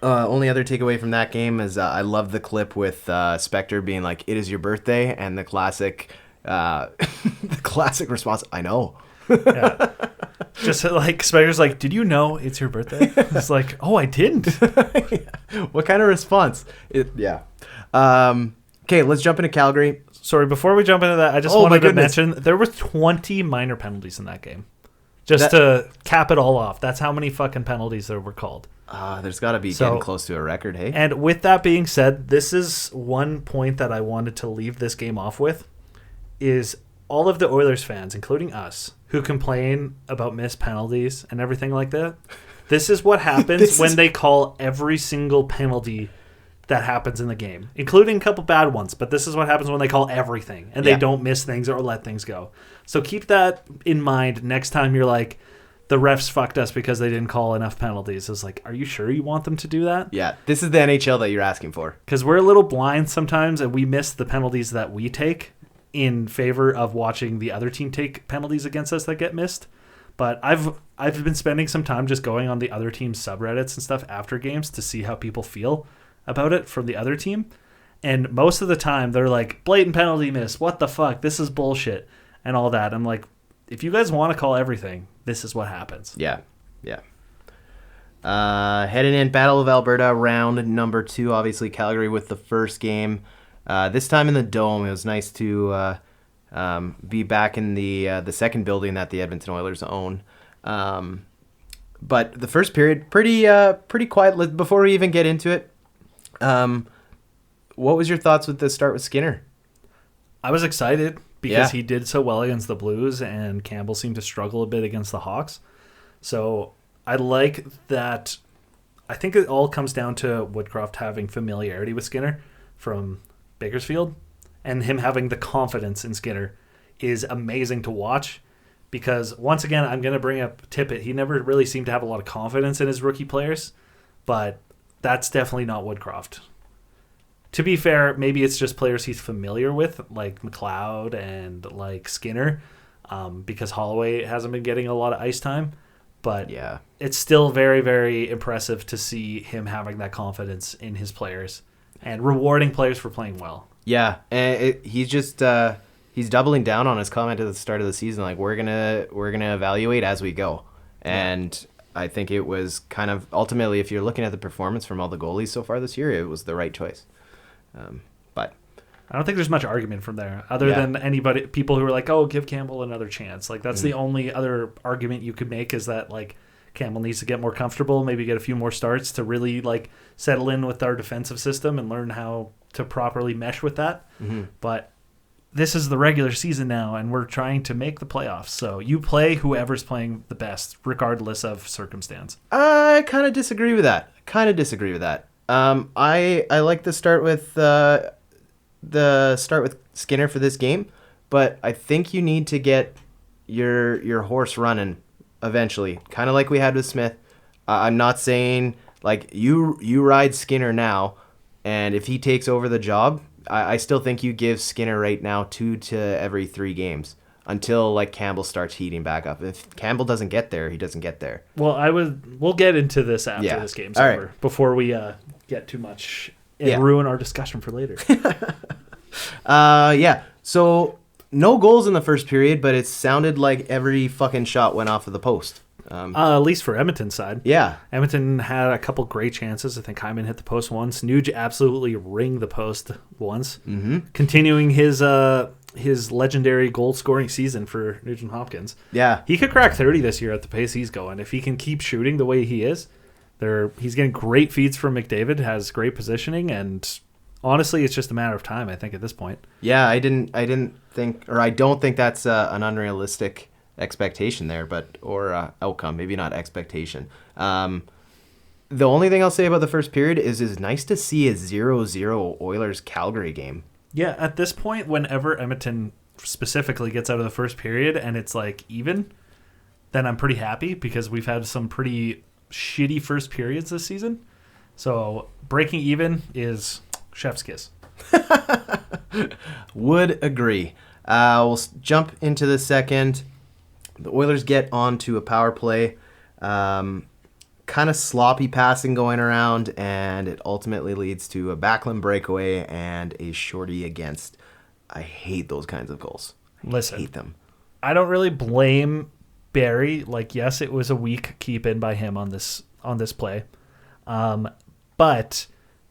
Only other takeaway from that game is I love the clip with Spectre being like, "It is your birthday," and the classic response, "I know." Yeah. Just like Spectre's like, "Did you know it's your birthday?" It's like, "Oh, I didn't." Yeah. What kind of response? Yeah. Okay, let's jump into Calgary. Sorry, before we jump into that, I just wanted to mention there were 20 minor penalties in that game. Just to cap it all off. That's how many fucking penalties there were called. There's got to be getting close to a record, hey? And with that being said, this is one point that I wanted to leave this game off with, is all of the Oilers fans, including us, who complain about missed penalties and everything like that. This is what happens when they call every single penalty that happens in the game, including a couple bad ones. But this is what happens when they call everything and they don't miss things or let things go. So keep that in mind next time you're like, the refs fucked us because they didn't call enough penalties. It's like, are you sure you want them to do that? Yeah, this is the NHL that you're asking for. Because we're a little blind sometimes and we miss the penalties that we take in favor of watching the other team take penalties against us that get missed. But I've been spending some time just going on the other team's subreddits and stuff after games to see how people feel about it from the other team. And most of the time they're like, blatant penalty miss, what the fuck, this is bullshit, and all that. I'm like, if you guys want to call everything, this is what happens. Yeah. Heading in, Battle of Alberta, round number 2. Obviously, Calgary with the first game. This time in the Dome. It was nice to be back in the second building that the Edmonton Oilers own. But the first period, pretty quiet. Before we even get into it, what was your thoughts with the start with Skinner? I was excited because he did so well against the Blues, and Campbell seemed to struggle a bit against the Hawks. So I like that. I think it all comes down to Woodcroft having familiarity with Skinner from Bakersfield, and him having the confidence in Skinner is amazing to watch. Because once again, I'm going to bring up Tippett. He never really seemed to have a lot of confidence in his rookie players, but that's definitely not Woodcroft. To be fair, maybe it's just players he's familiar with, like McLeod and like Skinner, because Holloway hasn't been getting a lot of ice time. But it's still very, very impressive to see him having that confidence in his players and rewarding players for playing well. Yeah, and he's just he's doubling down on his comment at the start of the season, like we're gonna evaluate as we go, and I think it was kind of ultimately, if you're looking at the performance from all the goalies so far this year, it was the right choice. But I don't think there's much argument from there, other than people who are like, "Oh, give Campbell another chance." Like that's the only other argument you could make, is that like Campbell needs to get more comfortable, maybe get a few more starts to really like settle in with our defensive system and learn how to properly mesh with that. Mm-hmm. But this is the regular season now, and we're trying to make the playoffs. So you play whoever's playing the best, regardless of circumstance. I kind of disagree with that. I like the start with Skinner for this game, but I think you need to get your horse running eventually, kind of like we had with Smith. I'm not saying like you ride Skinner now, and if he takes over the job, I still think you give Skinner right now 2 to every 3 games until like Campbell starts heating back up. If Campbell doesn't get there, he doesn't get there. Well, we'll get into this after this game's over, before we get too much and ruin our discussion for later. So no goals in the first period, but it sounded like every fucking shot went off of the post. At least for Edmonton's side. Yeah. Edmonton had a couple great chances. I think Hyman hit the post once. Nuge absolutely ringed the post once. Mm-hmm. Continuing his legendary goal-scoring season for Nugent Hopkins. Yeah. He could crack 30 this year at the pace he's going. If he can keep shooting the way he is, he's getting great feeds from McDavid, has great positioning, and honestly, it's just a matter of time, I think, at this point. Yeah, I don't think that's an unrealistic expectation there, or outcome, maybe not expectation. The only thing I'll say about the first period is it's nice to see a 0-0 Oilers-Calgary game. Yeah, at this point, whenever Edmonton specifically gets out of the first period and it's like even, then I'm pretty happy, because we've had some pretty shitty first periods this season. So breaking even is chef's kiss. Would agree. We'll jump into the second. The Oilers get onto a power play. Kind of sloppy passing going around, and it ultimately leads to a Backlund breakaway and a shorty against. I hate those kinds of goals. Listen, I hate them. I don't really blame Barry. Like, yes, it was a weak keep in by him on this play. But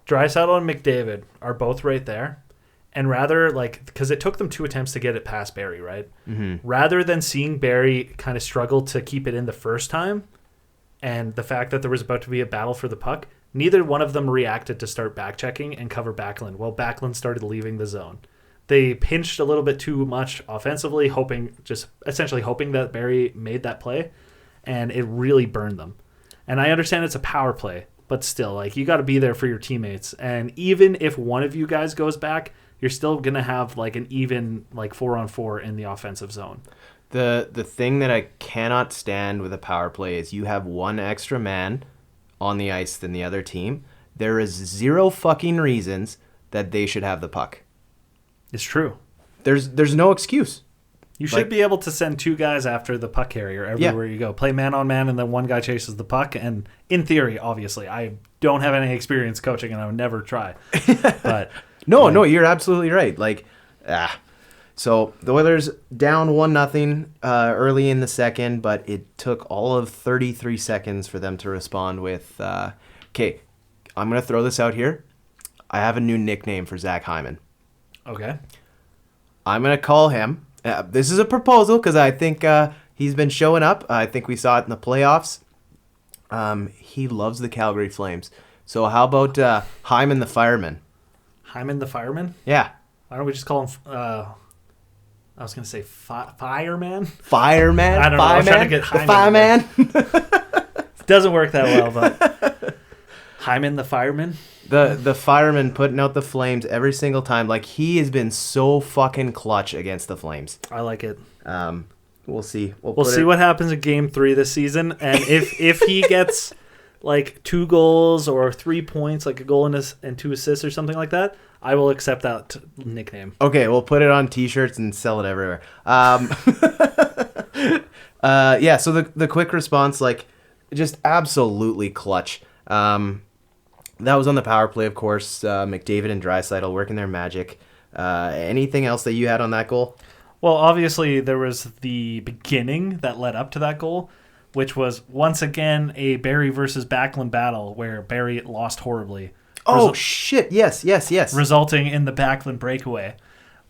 Draisaitl and McDavid are both right there. And rather, like, because it took them 2 attempts to get it past Barry, right? Mm-hmm. Rather than seeing Barry kind of struggle to keep it in the first time, and the fact that there was about to be a battle for the puck, neither one of them reacted to start back-checking and cover Backlund while Backlund started leaving the zone. They pinched a little bit too much offensively, essentially hoping that Barry made that play, and it really burned them. And I understand it's a power play, but still, like, you got to be there for your teammates. And even if one of you guys goes back, you're still going to have like an even like 4-on-4 in the offensive zone. The thing that I cannot stand with a power play is you have one extra man on the ice than the other team. There is 0 fucking reasons that they should have the puck. It's true. There's no excuse. You should be able to send 2 guys after the puck carrier everywhere you go. Play man on man, and then one guy chases the puck. And in theory, obviously, I don't have any experience coaching, and I would never try. But no, you're absolutely right. So the Oilers down 1-0 early in the second, but it took all of 33 seconds for them to respond with, okay, I'm going to throw this out here. I have a new nickname for Zach Hyman. Okay. I'm going to call him. This is a proposal because I think he's been showing up. I think we saw it in the playoffs. He loves the Calgary Flames. So how about Hyman the Fireman? Hyman the Fireman? Yeah. Why don't we just call him... I was going to say fireman? Fireman? I don't know. I was trying to get Hyman. The fireman? Doesn't work that well, but... Hyman the Fireman? The fireman putting out the Flames every single time. Like, he has been so fucking clutch against the Flames. I like it. We'll see. We'll see what happens in Game 3 this season. And if he gets like 2 goals or 3 points, like a goal and 2 assists or something like that, I will accept that nickname. Okay, we'll put it on T-shirts and sell it everywhere. So the quick response, like, just absolutely clutch. That was on the power play, of course. McDavid and Draisaitl working their magic. Anything else that you had on that goal? Well, obviously, there was the beginning that led up to that goal, which was, once again, a Barry versus Backlund battle where Barry lost horribly. Oh, shit. Yes. Resulting in the Backlund breakaway.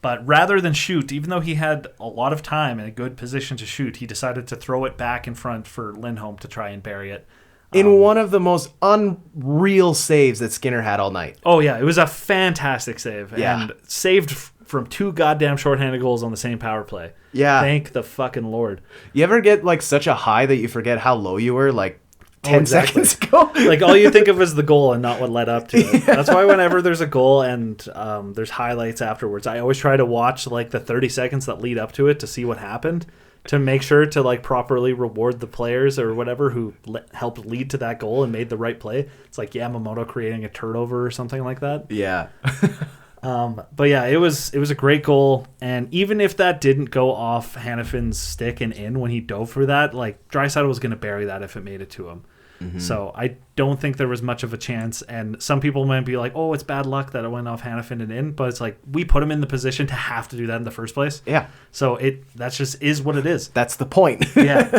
But rather than shoot, even though he had a lot of time and a good position to shoot, he decided to throw it back in front for Lindholm to try and bury it. In one of the most unreal saves that Skinner had all night. Oh, yeah. It was a fantastic save. Yeah. And saved from 2 goddamn shorthanded goals on the same power play. Yeah. Thank the fucking Lord. You ever get, like, such a high that you forget how low you were, like, 10 seconds ago? Like, all you think of is the goal and not what led up to it. Yeah. That's why whenever there's a goal and there's highlights afterwards, I always try to watch, like, the 30 seconds that lead up to it to see what happened, to make sure to, like, properly reward the players or whatever who helped lead to that goal and made the right play. It's like Yamamoto creating a turnover or something like that. Yeah. But yeah, it was a great goal, and even if that didn't go off Hannafin's stick and in when he dove for that, like, Draisaitl was going to bury that if it made it to him. Mm-hmm. So I don't think there was much of a chance, and some people might be like, oh, it's bad luck that it went off Hannafin and in, but it's like, we put him in the position to have to do that in the first place. Yeah. So that's just is what it is. That's the point. Yeah.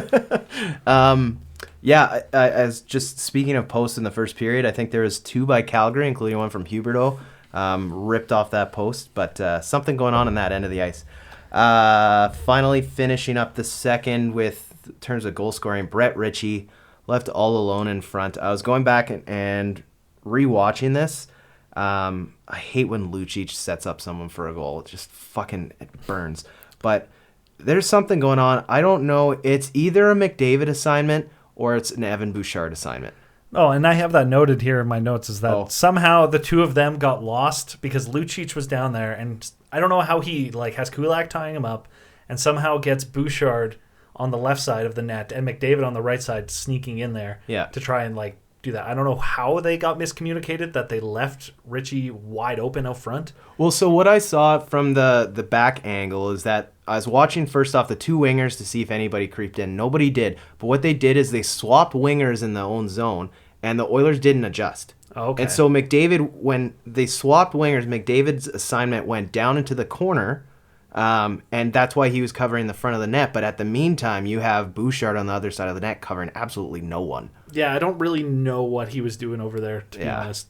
As just speaking of posts in the first period, I think there was 2 by Calgary, including one from Huberdeau, ripped off that post, but something going on in that end of the ice. Finally finishing up the second with, in terms of goal scoring, Brett Ritchie left all alone in front. I was going back and rewatching this. I hate when Lucic sets up someone for a goal. It just fucking burns. But there's something going on. I don't know. It's either a McDavid assignment or it's an Evan Bouchard assignment. Oh, and I have that noted here in my notes, is that somehow the 2 of them got lost because Lucic was down there, and I don't know how he, like, has Kulak tying him up and somehow gets Bouchard on the left side of the net and McDavid on the right side sneaking in there to try and, like, do that. I don't know how they got miscommunicated that they left Richie wide open out front. Well, so what I saw from the back angle is that I was watching first off the two wingers to see if anybody creeped in. Nobody did. But what they did is they swapped wingers in their own zone, and the Oilers didn't adjust. Okay. And so McDavid, when they swapped wingers, McDavid's assignment went down into the corner, and that's why he was covering the front of the net. But at the meantime, you have Bouchard on the other side of the net covering absolutely no one. Yeah, I don't really know what he was doing over there, to be honest.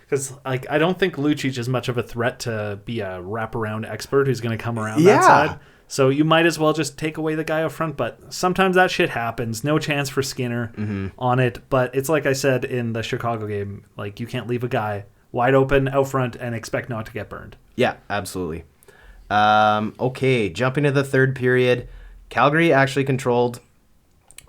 Because I don't think Lucic is much of a threat to be a wraparound expert who's going to come around that side. So you might as well just take away the guy up front. But sometimes that shit happens. No chance for Skinner on it. But it's like I said in the Chicago game. Like, you can't leave a guy wide open out front and expect not to get burned. Yeah, absolutely. Okay, jumping to the third period. Calgary actually controlled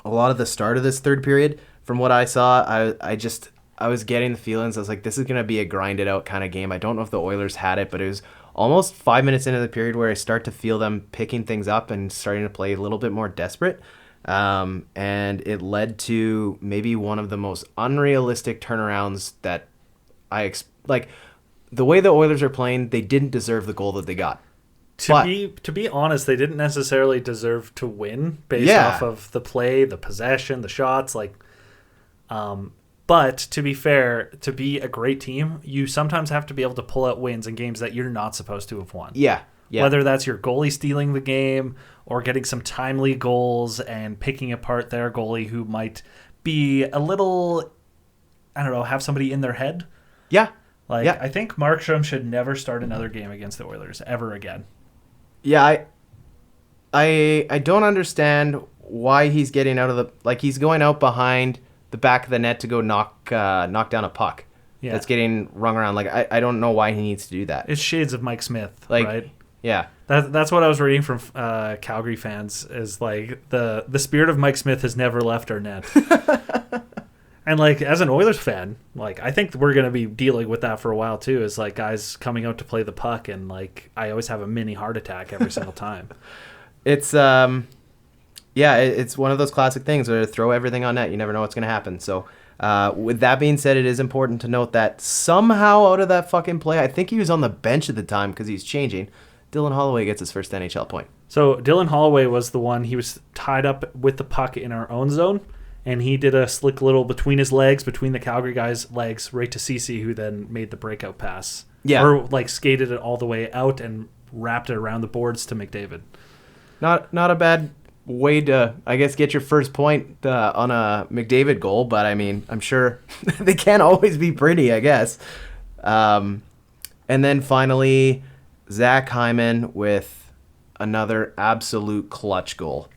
a lot of the start of this third period. From what I saw, I was getting the feelings. I was like, this is going to be a grinded out kind of game. I don't know if the Oilers had it, but it was almost 5 minutes into the period where I start to feel them picking things up and starting to play a little bit more desperate. And it led to maybe one of the most unrealistic turnarounds that like the way the Oilers are playing, they didn't deserve the goal that they got. To be honest, they didn't necessarily deserve to win based off of the play, the possession, the shots, but to be fair, to be a great team, you sometimes have to be able to pull out wins in games that you're not supposed to have won. Yeah. Whether that's your goalie stealing the game or getting some timely goals and picking apart their goalie who might be a little, I don't know, have somebody in their head. Yeah. I think Markstrom should never start another game against the Oilers ever again. Yeah, I don't understand why he's getting out of the he's going out behind the back of the net to go knock down a puck that's getting rung around. I don't know why he needs to do that. It's shades of Mike Smith, right? Yeah. That's what I was reading from Calgary fans is the spirit of Mike Smith has never left our net. And as an Oilers fan, I think we're going to be dealing with that for a while too, is guys coming out to play the puck and I always have a mini heart attack every single time. It's it's one of those classic things where throw everything on net. You never know what's going to happen. So with that being said, it is important to note that somehow out of that fucking play, I think he was on the bench at the time because he's changing, Dylan Holloway gets his first NHL point. So Dylan Holloway was the one, he was tied up with the puck in our own zone, and he did a slick little between his legs, between the Calgary guy's legs, right to Ceci, who then made the breakout pass. Yeah. Or skated it all the way out and wrapped it around the boards to McDavid. Not a bad way to, I guess, get your first point on a McDavid goal, but I mean, I'm sure they can't always be pretty, I guess. And then finally, Zach Hyman with another absolute clutch goal.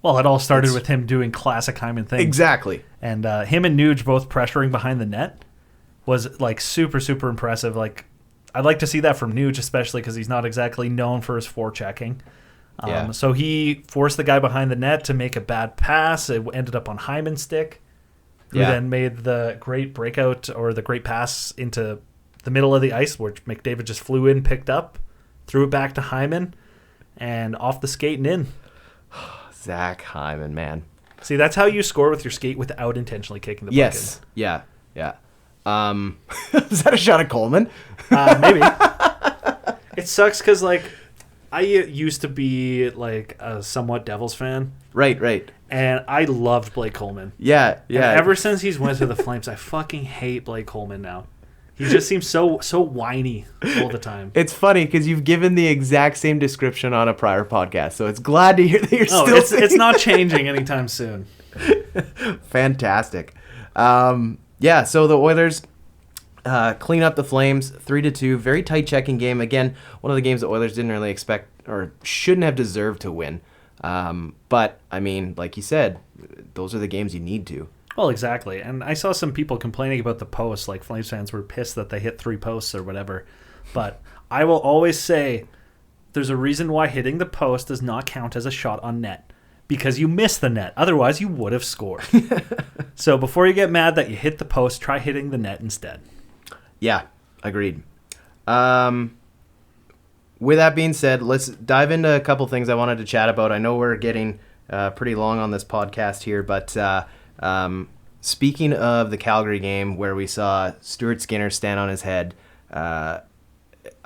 Well, it all started with him doing classic Hyman things. Exactly. And him and Nuge both pressuring behind the net was super, super impressive. I'd like to see that from Nuge, especially because he's not exactly known for his forechecking. So he forced the guy behind the net to make a bad pass. It ended up on Hyman's stick, who then made the great breakout or the great pass into the middle of the ice, which McDavid just flew in, picked up, threw it back to Hyman, and off the skate and in. Zach Hyman, man. See, that's how you score with your skate without intentionally kicking the puck in. Yes. Yeah. Is that a shot at Coleman? Maybe. It sucks because, I used to be, a somewhat Devils fan. Right. And I loved Blake Coleman. Yeah. And ever since he's went to the Flames, I fucking hate Blake Coleman now. He just seems so whiny all the time. It's funny because you've given the exact same description on a prior podcast, so it's glad to hear that you're still it's not changing anytime soon. Fantastic. So the Oilers clean up the Flames 3-2. Very tight checking game. Again, one of the games the Oilers didn't really expect or shouldn't have deserved to win. But, I mean, like you said, those are the games you need to. Well, exactly. And I saw some people complaining about the posts, Flames fans were pissed that they hit 3 posts or whatever. But I will always say there's a reason why hitting the post does not count as a shot on net. Because you missed the net. Otherwise, you would have scored. So before you get mad that you hit the post, try hitting the net instead. Yeah, agreed. With that being said, let's dive into a couple things I wanted to chat about. I know we're getting pretty long on this podcast here, but speaking of the Calgary game where we saw Stuart Skinner stand on his head, I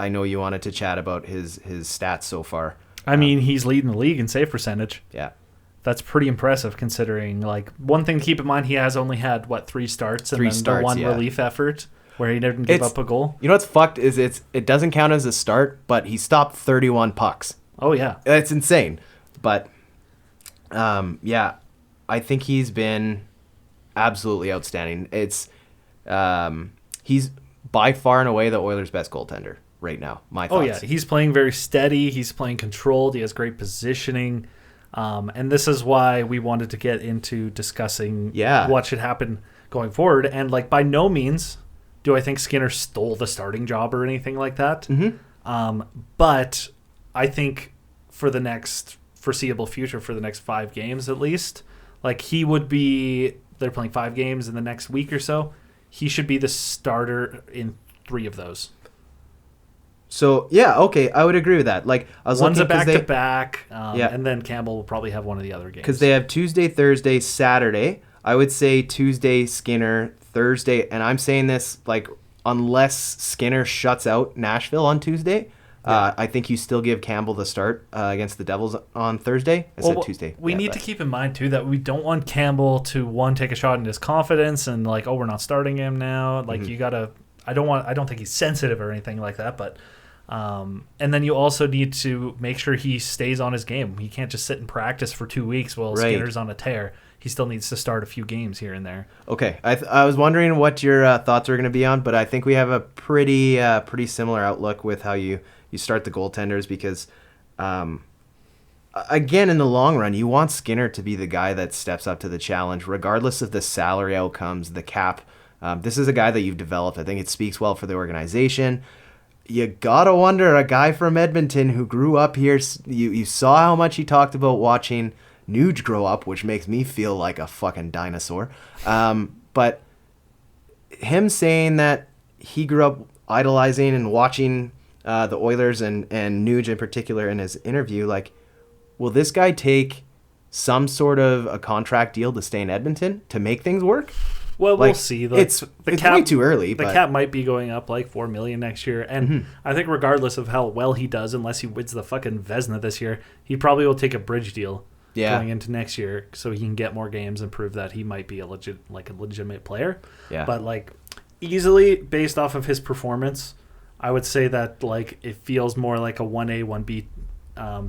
know you wanted to chat about his stats so far. I mean, he's leading the league in save percentage. Yeah. That's pretty impressive considering, like, one thing to keep in mind, he has only had, 3 starts and the one relief effort where he didn't give up a goal. You know what's fucked is it doesn't count as a start, but he stopped 31 pucks. Oh, yeah. That's insane. But, yeah, I think he's been absolutely outstanding. He's by far and away the Oilers' best goaltender right now. My thoughts. Oh, yeah. He's playing very steady. He's playing controlled. He has great positioning. And this is why we wanted to get into discussing what should happen going forward. And, like, by no means do I think Skinner stole the starting job or anything like that. Mm-hmm. But I think for the next foreseeable future, for the next 5 games at least, like, he would be, they're playing 5 games in the next week or so, he should be the starter in 3 of those. So, yeah, okay, I would agree with that. Like, I was One's a looking back-to-back, and then Campbell will probably have one of the other games. Because they have Tuesday, Thursday, Saturday. I would say Tuesday, Skinner, Thursday, and I'm saying this, like, unless Skinner shuts out Nashville on Tuesday, I think you still give Campbell the start against the Devils on Thursday. I said Tuesday. We need to keep in mind, too, that we don't want Campbell to, one, take a shot in his confidence and, like, oh, we're not starting him now. Like, you got to... I don't think he's sensitive or anything like that, but... and then you also need to make sure he stays on his game. He can't just sit and practice for 2 weeks while Skinner's on a tear. He still needs to start a few games here and there. Okay, I was wondering what your thoughts were going to be on, but I think we have a pretty similar outlook with how you start the goaltenders because, again, in the long run, you want Skinner to be the guy that steps up to the challenge, regardless of the salary outcomes, the cap. This is a guy that you've developed. I think it speaks well for the organization. You gotta wonder, a guy from Edmonton who grew up here, you saw how much he talked about watching Nuge grow up, which makes me feel like a fucking dinosaur. But him saying that he grew up idolizing and watching the Oilers and Nuge in particular in his interview, like, will this guy take some sort of a contract deal to stay in Edmonton to make things work? Well, we'll see. It's way too early. The cap might be going up like $4 million next year, and I think regardless of how well he does, unless he wins the fucking Vezina this year, he probably will take a bridge deal going into next year, so he can get more games and prove that he might be a legitimate player. Yeah. But like easily based off of his performance, I would say that like it feels more like a 1A 1B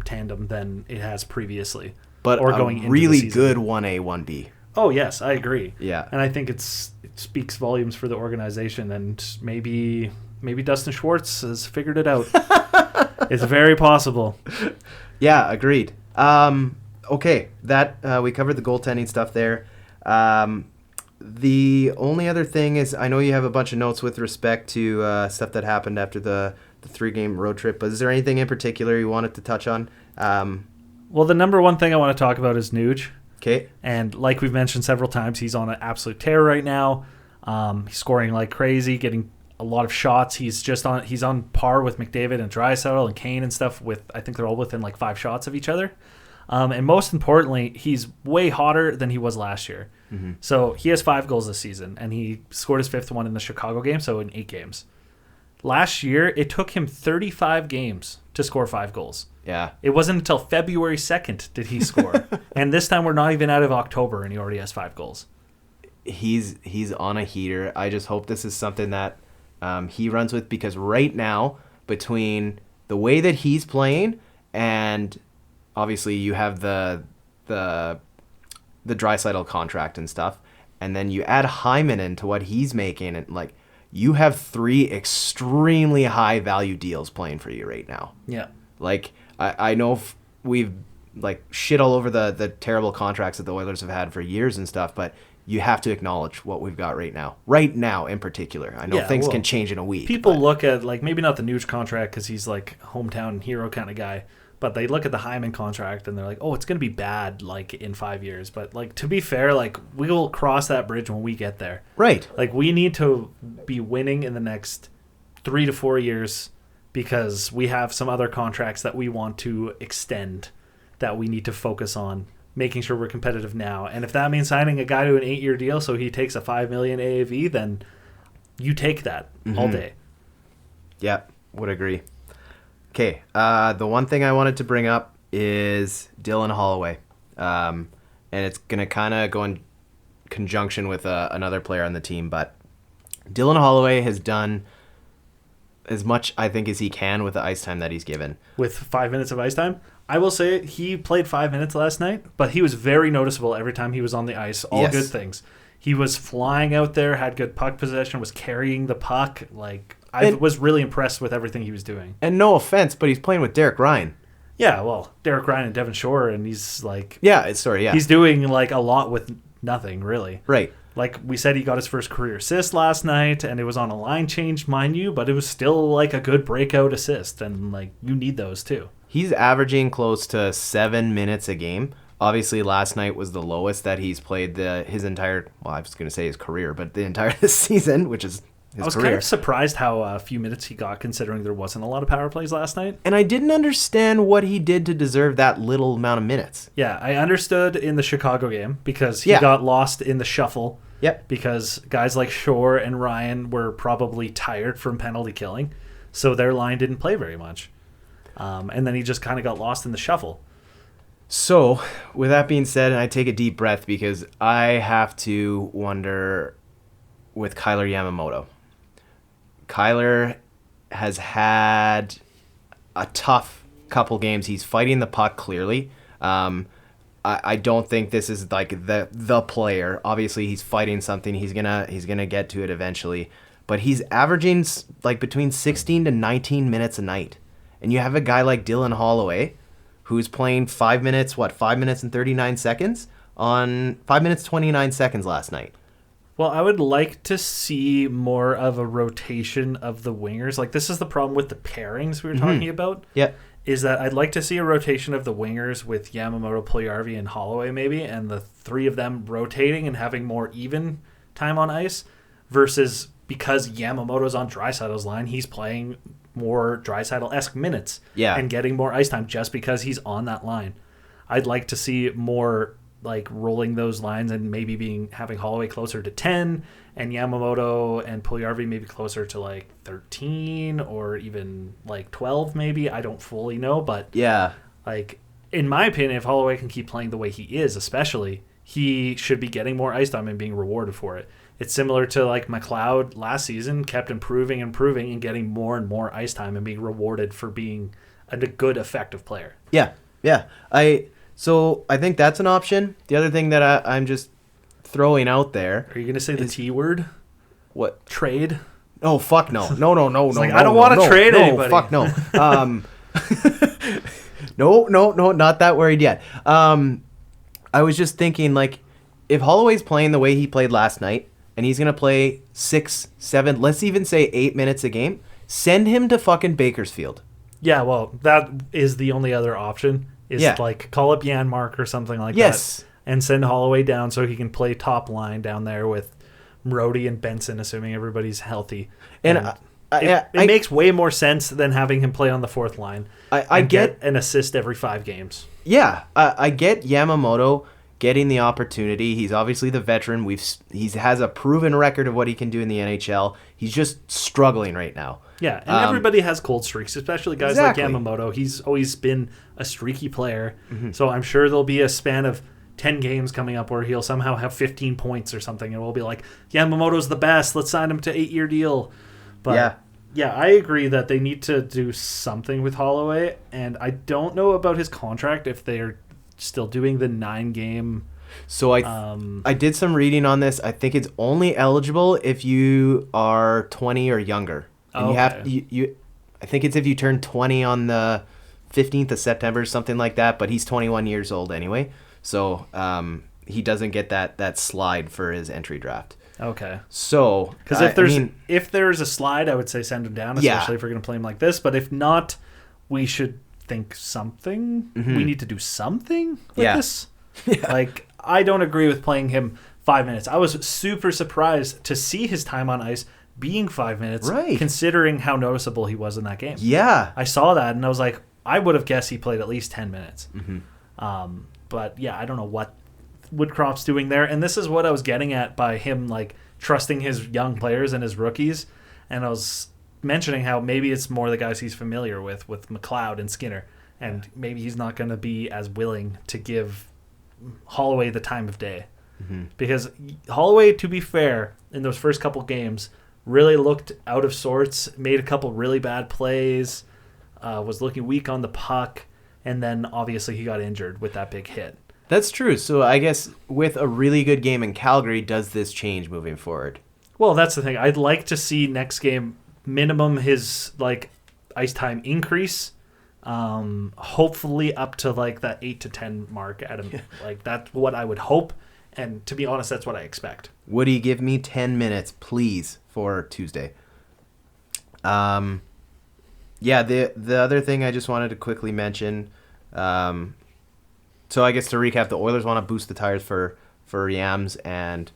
tandem than it has previously. But or going into really the good 1A 1B. Oh, yes, I agree. Yeah. And I think it speaks volumes for the organization, and maybe Dustin Schwartz has figured it out. It's very possible. Yeah, agreed. Okay, that we covered the goaltending stuff there. The only other thing is I know you have a bunch of notes with respect to stuff that happened after the 3-game road trip, but is there anything in particular you wanted to touch on? Well, the number one thing I want to talk about is Nuge. Okay. And like we've mentioned several times, he's on an absolute tear right now. He's scoring like crazy, getting a lot of shots. He's on par with McDavid and Draisaitl and Kane and stuff. I think they're all within like 5 shots of each other. And most importantly, he's way hotter than he was last year. Mm-hmm. So he has 5 goals this season, and he scored his 5th one in the Chicago game, so in 8 games. Last year, it took him 35 games to score 5 goals. Yeah. It wasn't until February 2nd did he score. And this time we're not even out of October and he already has 5 goals. He's on a heater. I just hope this is something that he runs with, because right now, between the way that he's playing and obviously you have the Draisaitl contract and stuff, and then you add Hyman into what he's making, and like you have 3 extremely high value deals playing for you right now. Yeah. Like I know we've like shit all over the terrible contracts that the Oilers have had for years and stuff, but you have to acknowledge what we've got right now. Right now in particular. I know things can change in a week. People look at, like, maybe not the Nuge contract because he's like hometown hero kind of guy, but they look at the Hyman contract and they're like, oh, it's going to be bad like in 5 years. But like, to be fair, like we'll cross that bridge when we get there. Right. Like we need to be winning in the next 3 to 4 years, because we have some other contracts that we want to extend that we need to focus on making sure we're competitive now. And if that means signing a guy to an 8-year deal so he takes a $5 million AAV, then you take that all day. Yeah, would agree. Okay, the one thing I wanted to bring up is Dylan Holloway. And it's going to kind of go in conjunction with another player on the team, but Dylan Holloway has done as much, I think, as he can with the ice time that he's given. With 5 minutes of ice time? I will say he played 5 minutes last night, but he was very noticeable every time he was on the ice. All good things. He was flying out there, had good puck possession, was carrying the puck. I was really impressed with everything he was doing. And no offense, but he's playing with Derek Ryan. Yeah, well, Derek Ryan and Devin Shore, and he's he's doing a lot with nothing, really. Right. Like we said, he got his first career assist last night, and it was on a line change, mind you, but it was still a good breakout assist, and you need those too. He's averaging close to 7 minutes a game. Obviously, last night was the lowest that he's played his entire, well, I was going to say his career, but the entire season, which is his career. I was kind of surprised how few minutes he got, considering there wasn't a lot of power plays last night. And I didn't understand what he did to deserve that little amount of minutes. Yeah, I understood in the Chicago game because he got lost in the shuffle. Yep. Because guys like Shore and Ryan were probably tired from penalty killing, so their line didn't play very much. And then he just kind of got lost in the shuffle. So, with that being said, and I take a deep breath because I have to wonder with Kyler Yamamoto. Kyler has had a tough couple games. He's fighting the puck clearly. I don't think this is the player. Obviously, he's fighting something. He's gonna get to it eventually. But he's averaging between 16 to 19 minutes a night. And you have a guy like Dylan Holloway, who's playing 5 minutes, 5 minutes and 39 seconds on 5 minutes 29 seconds last night. Well, I would like to see more of a rotation of the wingers. This is the problem with the pairings we were talking about. Yeah. Is that I'd like to see a rotation of the wingers with Yamamoto, Puljujarvi, and Holloway maybe, and the three of them rotating and having more even time on ice versus because Yamamoto's on Draisaitl's line, he's playing more Draisaitl-esque minutes and getting more ice time just because he's on that line. I'd like to see more rolling those lines and maybe having Holloway closer to 10 and Yamamoto and Puljujarvi maybe closer to 13 or even 12 maybe. I don't fully know, but in my opinion, if Holloway can keep playing the way he is, especially, he should be getting more ice time and being rewarded for it. It's similar to McLeod last season, kept improving and getting more and more ice time and being rewarded for being a good, effective player. Yeah. So I think that's an option. The other thing that I'm just throwing out there. Are you going to say the T word? What? Trade? Oh, fuck no. No. I don't want to trade anybody. Fuck no. No, not that worried yet. I was just thinking, if Holloway's playing the way he played last night, and he's going to play 6, 7, let's even say 8 minutes a game, send him to fucking Bakersfield. Yeah, well, that is the only other option. Call up Janmark or something like that. And send Holloway down so he can play top line down there with Mrody and Benson, assuming everybody's healthy. And it makes way more sense than having him play on the fourth line. I get an assist every 5 games. Yeah, I get Yamamoto getting the opportunity. He's obviously the veteran. He has a proven record of what he can do in the NHL. He's just struggling right now. Yeah, and everybody has cold streaks, especially guys like Yamamoto. He's always been a streaky player. So I'm sure there'll be a span of 10 games coming up where he'll somehow have 15 points or something, and we'll be like, Yamamoto's the best. Let's sign him to 8-year deal. But yeah, I agree that they need to do something with Holloway, and I don't know about his contract if they're still doing the 9-game. So I did some reading on this. I think it's only eligible if you are 20 or younger. And I think it's if you turn 20 on the 15th of September, something like that, but he's 21 years old anyway. So he doesn't get that slide for his entry draft. Okay. So because if there's a slide, I would say send him down, especially if we're going to play him like this. But if not, we should think something. We need to do something with this. I don't agree with playing him 5 minutes. I was super surprised to see his time on ice being 5 minutes, considering how noticeable he was in that game. Yeah. I saw that and I was like, I would have guessed he played at least 10 minutes. But yeah, I don't know what Woodcroft's doing there. And this is what I was getting at by him like trusting his young players and his rookies. And I was mentioning how maybe it's more the guys he's familiar with McLeod and Skinner. And maybe he's not going to be as willing to give Holloway the time of day. Mm-hmm. Because Holloway, to be fair, in those first couple games, really looked out of sorts, made a couple really bad plays, was looking weak on the puck, and then obviously he got injured with that big hit. That's true. So I guess with a really good game in Calgary, does this change moving forward? Well, that's the thing. I'd like to see next game minimum his like ice time increase. Hopefully up to like that 8 to 10 mark at him. Like that's what I would hope, and to be honest, that's what I expect. Woody, give me 10 minutes, please, for Tuesday. Yeah, the other thing I just wanted to quickly mention. So I guess to recap, the Oilers want to boost the tires for Yams and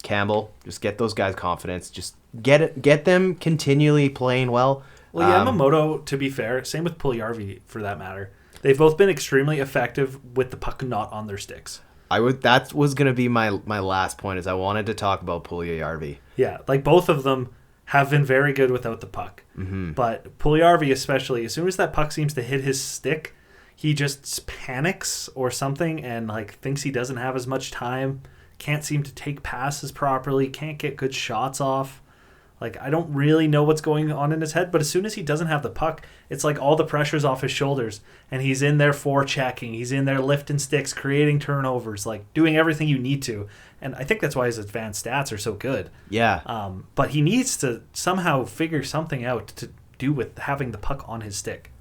Campbell. Just get those guys confidence. Just get them continually playing well. Well, Yamamoto, to be fair, same with Puljujarvi for that matter. They've both been extremely effective with the puck not on their sticks. That was going to be my last point, is I wanted to talk about Puljujarvi. Yeah, like both of them have been very good without the puck. Mm-hmm. But Puljujarvi especially, as soon as that puck seems to hit his stick, he just panics or something and like thinks he doesn't have as much time, can't seem to take passes properly, can't get good shots off. Like, I don't really know what's going on in his head, but as soon as he doesn't have the puck, it's like all the pressure's off his shoulders, and he's in there forechecking, he's in there lifting sticks, creating turnovers, like doing everything you need to. And I think that's why his advanced stats are so good. Yeah. But he needs to somehow figure something out to do with having the puck on his stick.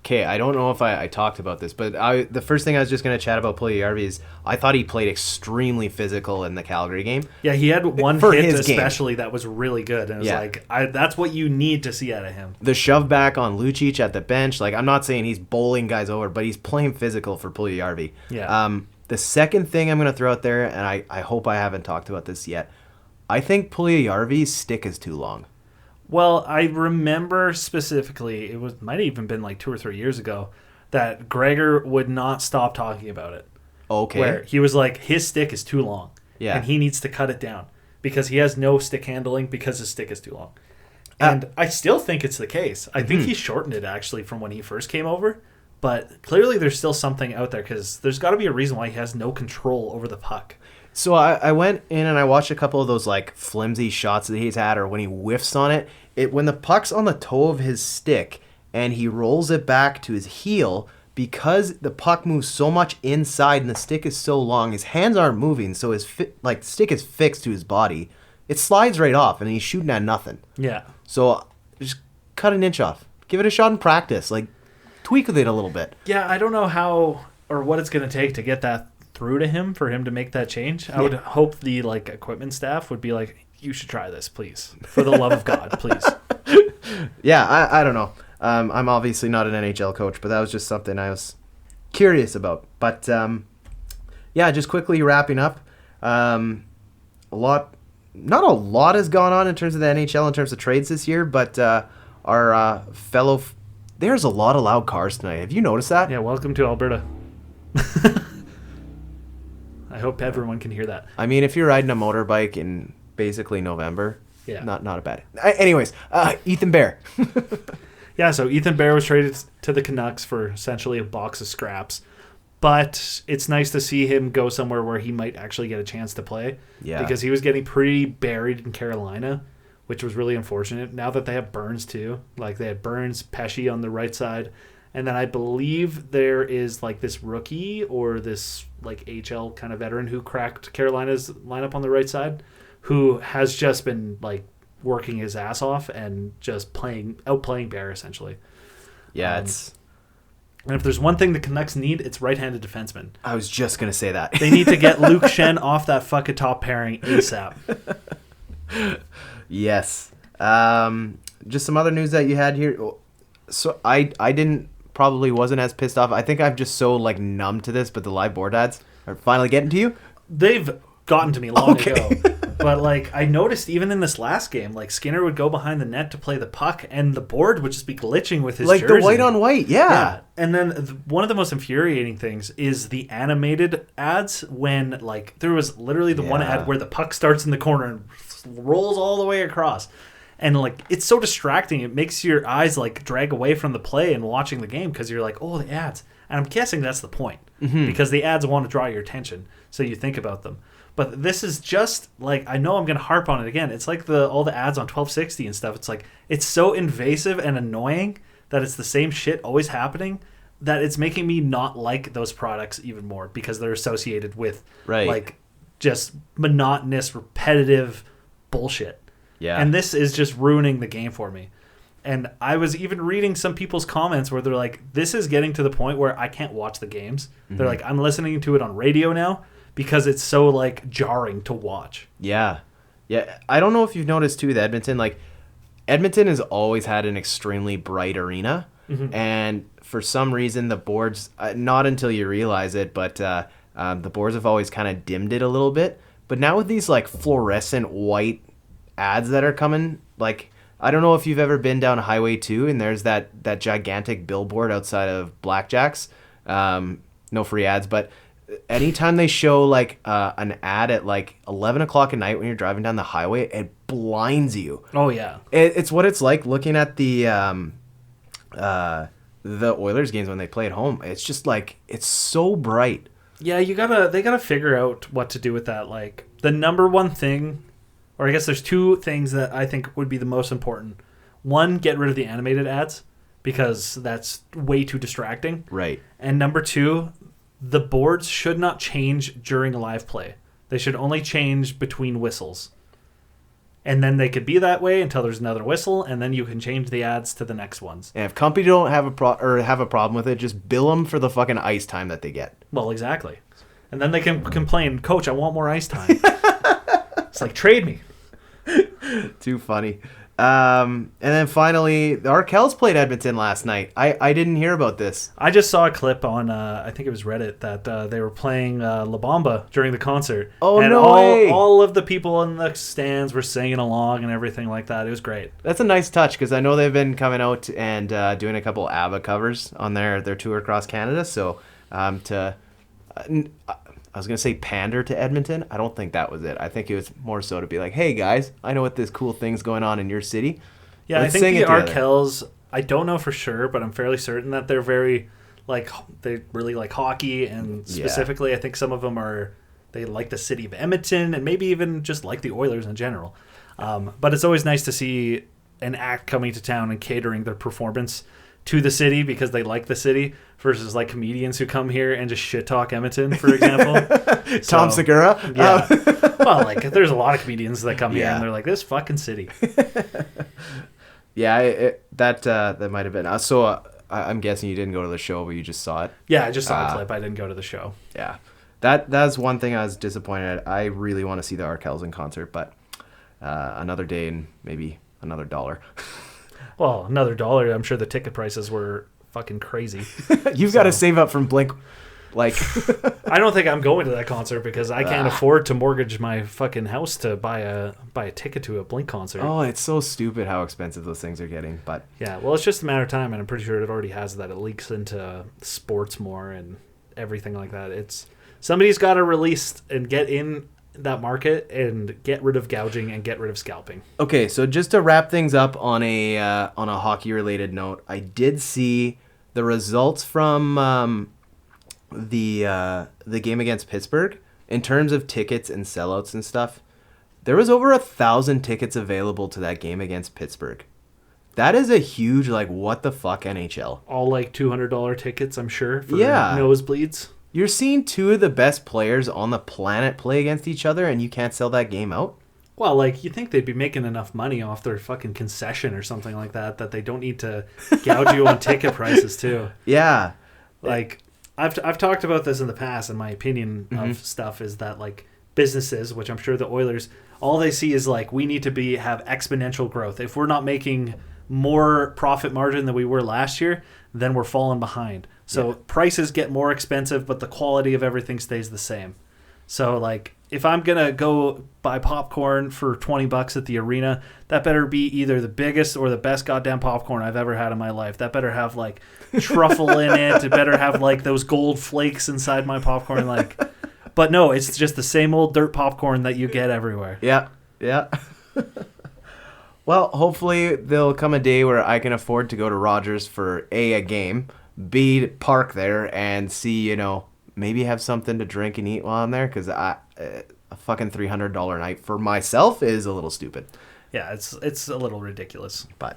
Okay, I don't know if I talked about this, but the first thing I was just going to chat about Puljujarvi is I thought he played extremely physical in the Calgary game. Yeah, he had one hit especially that was really good. And it was like, that's what you need to see out of him. The shove back on Lucic at the bench, like I'm not saying he's bowling guys over, but he's playing physical for Puljujarvi. Yeah. The second thing I'm going to throw out there, and I hope I haven't talked about this yet, I think Puljujarvi's stick is too long. Well, I remember specifically, might have even been like 2 or 3 years ago, that Gregor would not stop talking about it. Okay. Where he was like, his stick is too long. Yeah. And he needs to cut it down because he has no stick handling because his stick is too long. And I still think it's the case. I think he shortened it actually from when he first came over. But clearly there's still something out there because there's got to be a reason why he has no control over the puck. So I went in and I watched a couple of those like flimsy shots that he's had, or when he whiffs on it. When the puck's on the toe of his stick and he rolls it back to his heel, because the puck moves so much inside and the stick is so long, his hands aren't moving, so his stick is fixed to his body. It slides right off and he's shooting at nothing. Yeah. So just cut an inch off. Give it a shot in practice. Like tweak with it a little bit. Yeah, I don't know how or what it's going to take to get that through to him for him to make that change. I would hope the like equipment staff would be like, you should try this, please. For the love of God, please. Yeah, I don't know. I'm obviously not an NHL coach, but that was just something I was curious about. But yeah, just quickly wrapping up. Not a lot has gone on in terms of the NHL in terms of trades this year, but our there's a lot of loud cars tonight. Have you noticed that? Yeah, welcome to Alberta. I hope everyone can hear that. I mean, if you're riding a motorbike in basically November, not a bad. Anyways, Ethan Bear. Yeah, so Ethan Bear was traded to the Canucks for essentially a box of scraps. But it's nice to see him go somewhere where he might actually get a chance to play. Yeah. Because he was getting pretty buried in Carolina, which was really unfortunate. Now that they have Burns too, like they had Burns, Pesci on the right side, and then I believe there is like this rookie or this like HL kind of veteran who cracked Carolina's lineup on the right side, who has just been like working his ass off and just outplaying Bear essentially. Yeah, and if there's one thing the Canucks need, it's right-handed defensemen. I was just gonna say that. They need to get Luke Shen off that fucking top pairing ASAP. Yes. Just some other news that you had here. So I wasn't as pissed off. I think I'm just so like numb to this, but the live board ads are finally getting to you. They've gotten to me long ago. But like I noticed even in this last game, like Skinner would go behind the net to play the puck, and the board would just be glitching with his like jersey. the white on white, yeah. And then one of the most infuriating things is the animated ads when like there was literally the one ad where the puck starts in the corner and rolls all the way across. And like it's so distracting, it makes your eyes like drag away from the play and watching the game because you're like, oh, the ads. And I'm guessing that's the point because the ads want to draw your attention, so you think about them. But this is just like, I know I'm going to harp on it again. It's like all the ads on 1260 and stuff. It's like it's so invasive and annoying that it's the same shit always happening that it's making me not like those products even more because they're associated with like just monotonous, repetitive bullshit. Yeah. And this is just ruining the game for me. And I was even reading some people's comments where they're like, this is getting to the point where I can't watch the games. They're like, I'm listening to it on radio now because it's so like jarring to watch. Yeah. Yeah. I don't know if you've noticed too with Edmonton, like Edmonton has always had an extremely bright arena. And for some reason the boards, not until you realize it, but the boards have always kind of dimmed it a little bit. But now with these like fluorescent white ads that are coming, like I don't know if you've ever been down Highway 2 and there's that gigantic billboard outside of Blackjack's. No free ads, but anytime they show like an ad at like 11 o'clock at night when you're driving down the highway, it blinds you. Oh yeah. It's what it's like looking at the Oilers games when they play at home. It's just like, it's so bright. Yeah, they gotta figure out what to do with that. Like the number one thing, or I guess there's two things that I think would be the most important. One, get rid of the animated ads because that's way too distracting. Right. And number two, the boards should not change during live play. They should only change between whistles. And then they could be that way until there's another whistle, and then you can change the ads to the next ones. And if company don't have a problem with it, just bill them for the fucking ice time that they get. Well, exactly. And then they can complain, Coach, I want more ice time. It's like, trade me. Too funny. And then finally, the Arkells played Edmonton last night. I didn't hear about this. I just saw a clip on, I think it was Reddit, that they were playing La Bamba during the concert. Oh, and no way. all of the people in the stands were singing along and everything like that. It was great. That's a nice touch because I know they've been coming out and doing a couple ABBA covers on their tour across Canada. So I was going to say pander to Edmonton. I don't think that was it. I think it was more so to be like, hey, guys, I know what this cool thing's going on in your city. Yeah, Let's I think the together. Arkells, I don't know for sure, but I'm fairly certain that they're they really like hockey. And specifically, I think some of them they like the city of Edmonton and maybe even just like the Oilers in general. But it's always nice to see an act coming to town and catering their performance to the city because they like the city versus like comedians who come here and just shit talk Edmonton, for example. Tom Segura. Yeah. Well, like there's a lot of comedians that come here and they're like, this fucking city. Yeah, that might have been. So I'm guessing you didn't go to the show, but you just saw it. Yeah, I just saw a clip. I didn't go to the show. Yeah, that's one thing I was disappointed at. I really want to see the Arkells in concert, but another day and maybe another $1. Well, another $1. I'm sure the ticket prices were fucking crazy. You've got to save up from Blink. Like, I don't think I'm going to that concert because I can't afford to mortgage my fucking house to buy a ticket to a Blink concert. Oh, it's so stupid how expensive those things are getting. But yeah, well, it's just a matter of time, and I'm pretty sure it already has that. It leaks into sports more and everything like that. Somebody's got to release and get in that market and get rid of gouging and get rid of scalping. Okay, so just to wrap things up on a hockey related note, I did see the results from the game against Pittsburgh in terms of tickets and sellouts and stuff. There was over 1,000 tickets available to that game against Pittsburgh. That is a huge what the fuck NHL. All like $200 tickets, I'm sure, for nosebleeds. You're seeing two of the best players on the planet play against each other, and you can't sell that game out? Well, you think they'd be making enough money off their fucking concession or something like that they don't need to gouge you on ticket prices, too. Yeah. I've talked about this in the past, and my opinion of stuff is that, businesses, which I'm sure the Oilers, all they see is, we need to have exponential growth. If we're not making more profit margin than we were last year, then we're falling behind. So prices get more expensive, but the quality of everything stays the same. So, like, if I'm going to go buy popcorn for $20 at the arena, that better be either the biggest or the best goddamn popcorn I've ever had in my life. That better have, like, truffle in it. It better have, like, those gold flakes inside my popcorn. Like, but no, it's just the same old dirt popcorn that you get everywhere. Yeah. Well, hopefully there'll come a day where I can afford to go to Rogers for A game, B, park there, and C, maybe have something to drink and eat while I'm there, because a fucking $300 night for myself is a little stupid. Yeah, it's a little ridiculous. But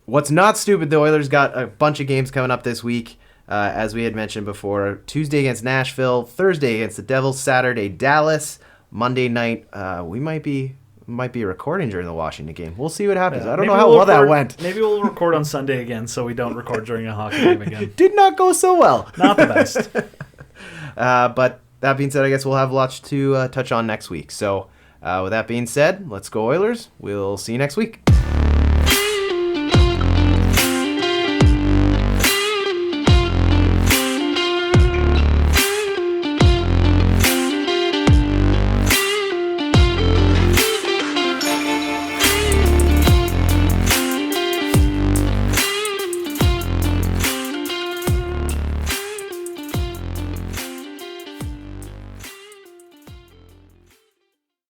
what's not stupid, the Oilers got a bunch of games coming up this week, as we had mentioned before. Tuesday against Nashville, Thursday against the Devils, Saturday Dallas, Monday night we might be recording during the Washington game. We'll see what happens. I don't know how well that went. Maybe we'll record on Sunday again so we don't record during a hockey game again. Did not go so well. Not the best. But that being said, I guess we'll have lots to touch on next week. So with that being said, let's go Oilers. We'll see you next week.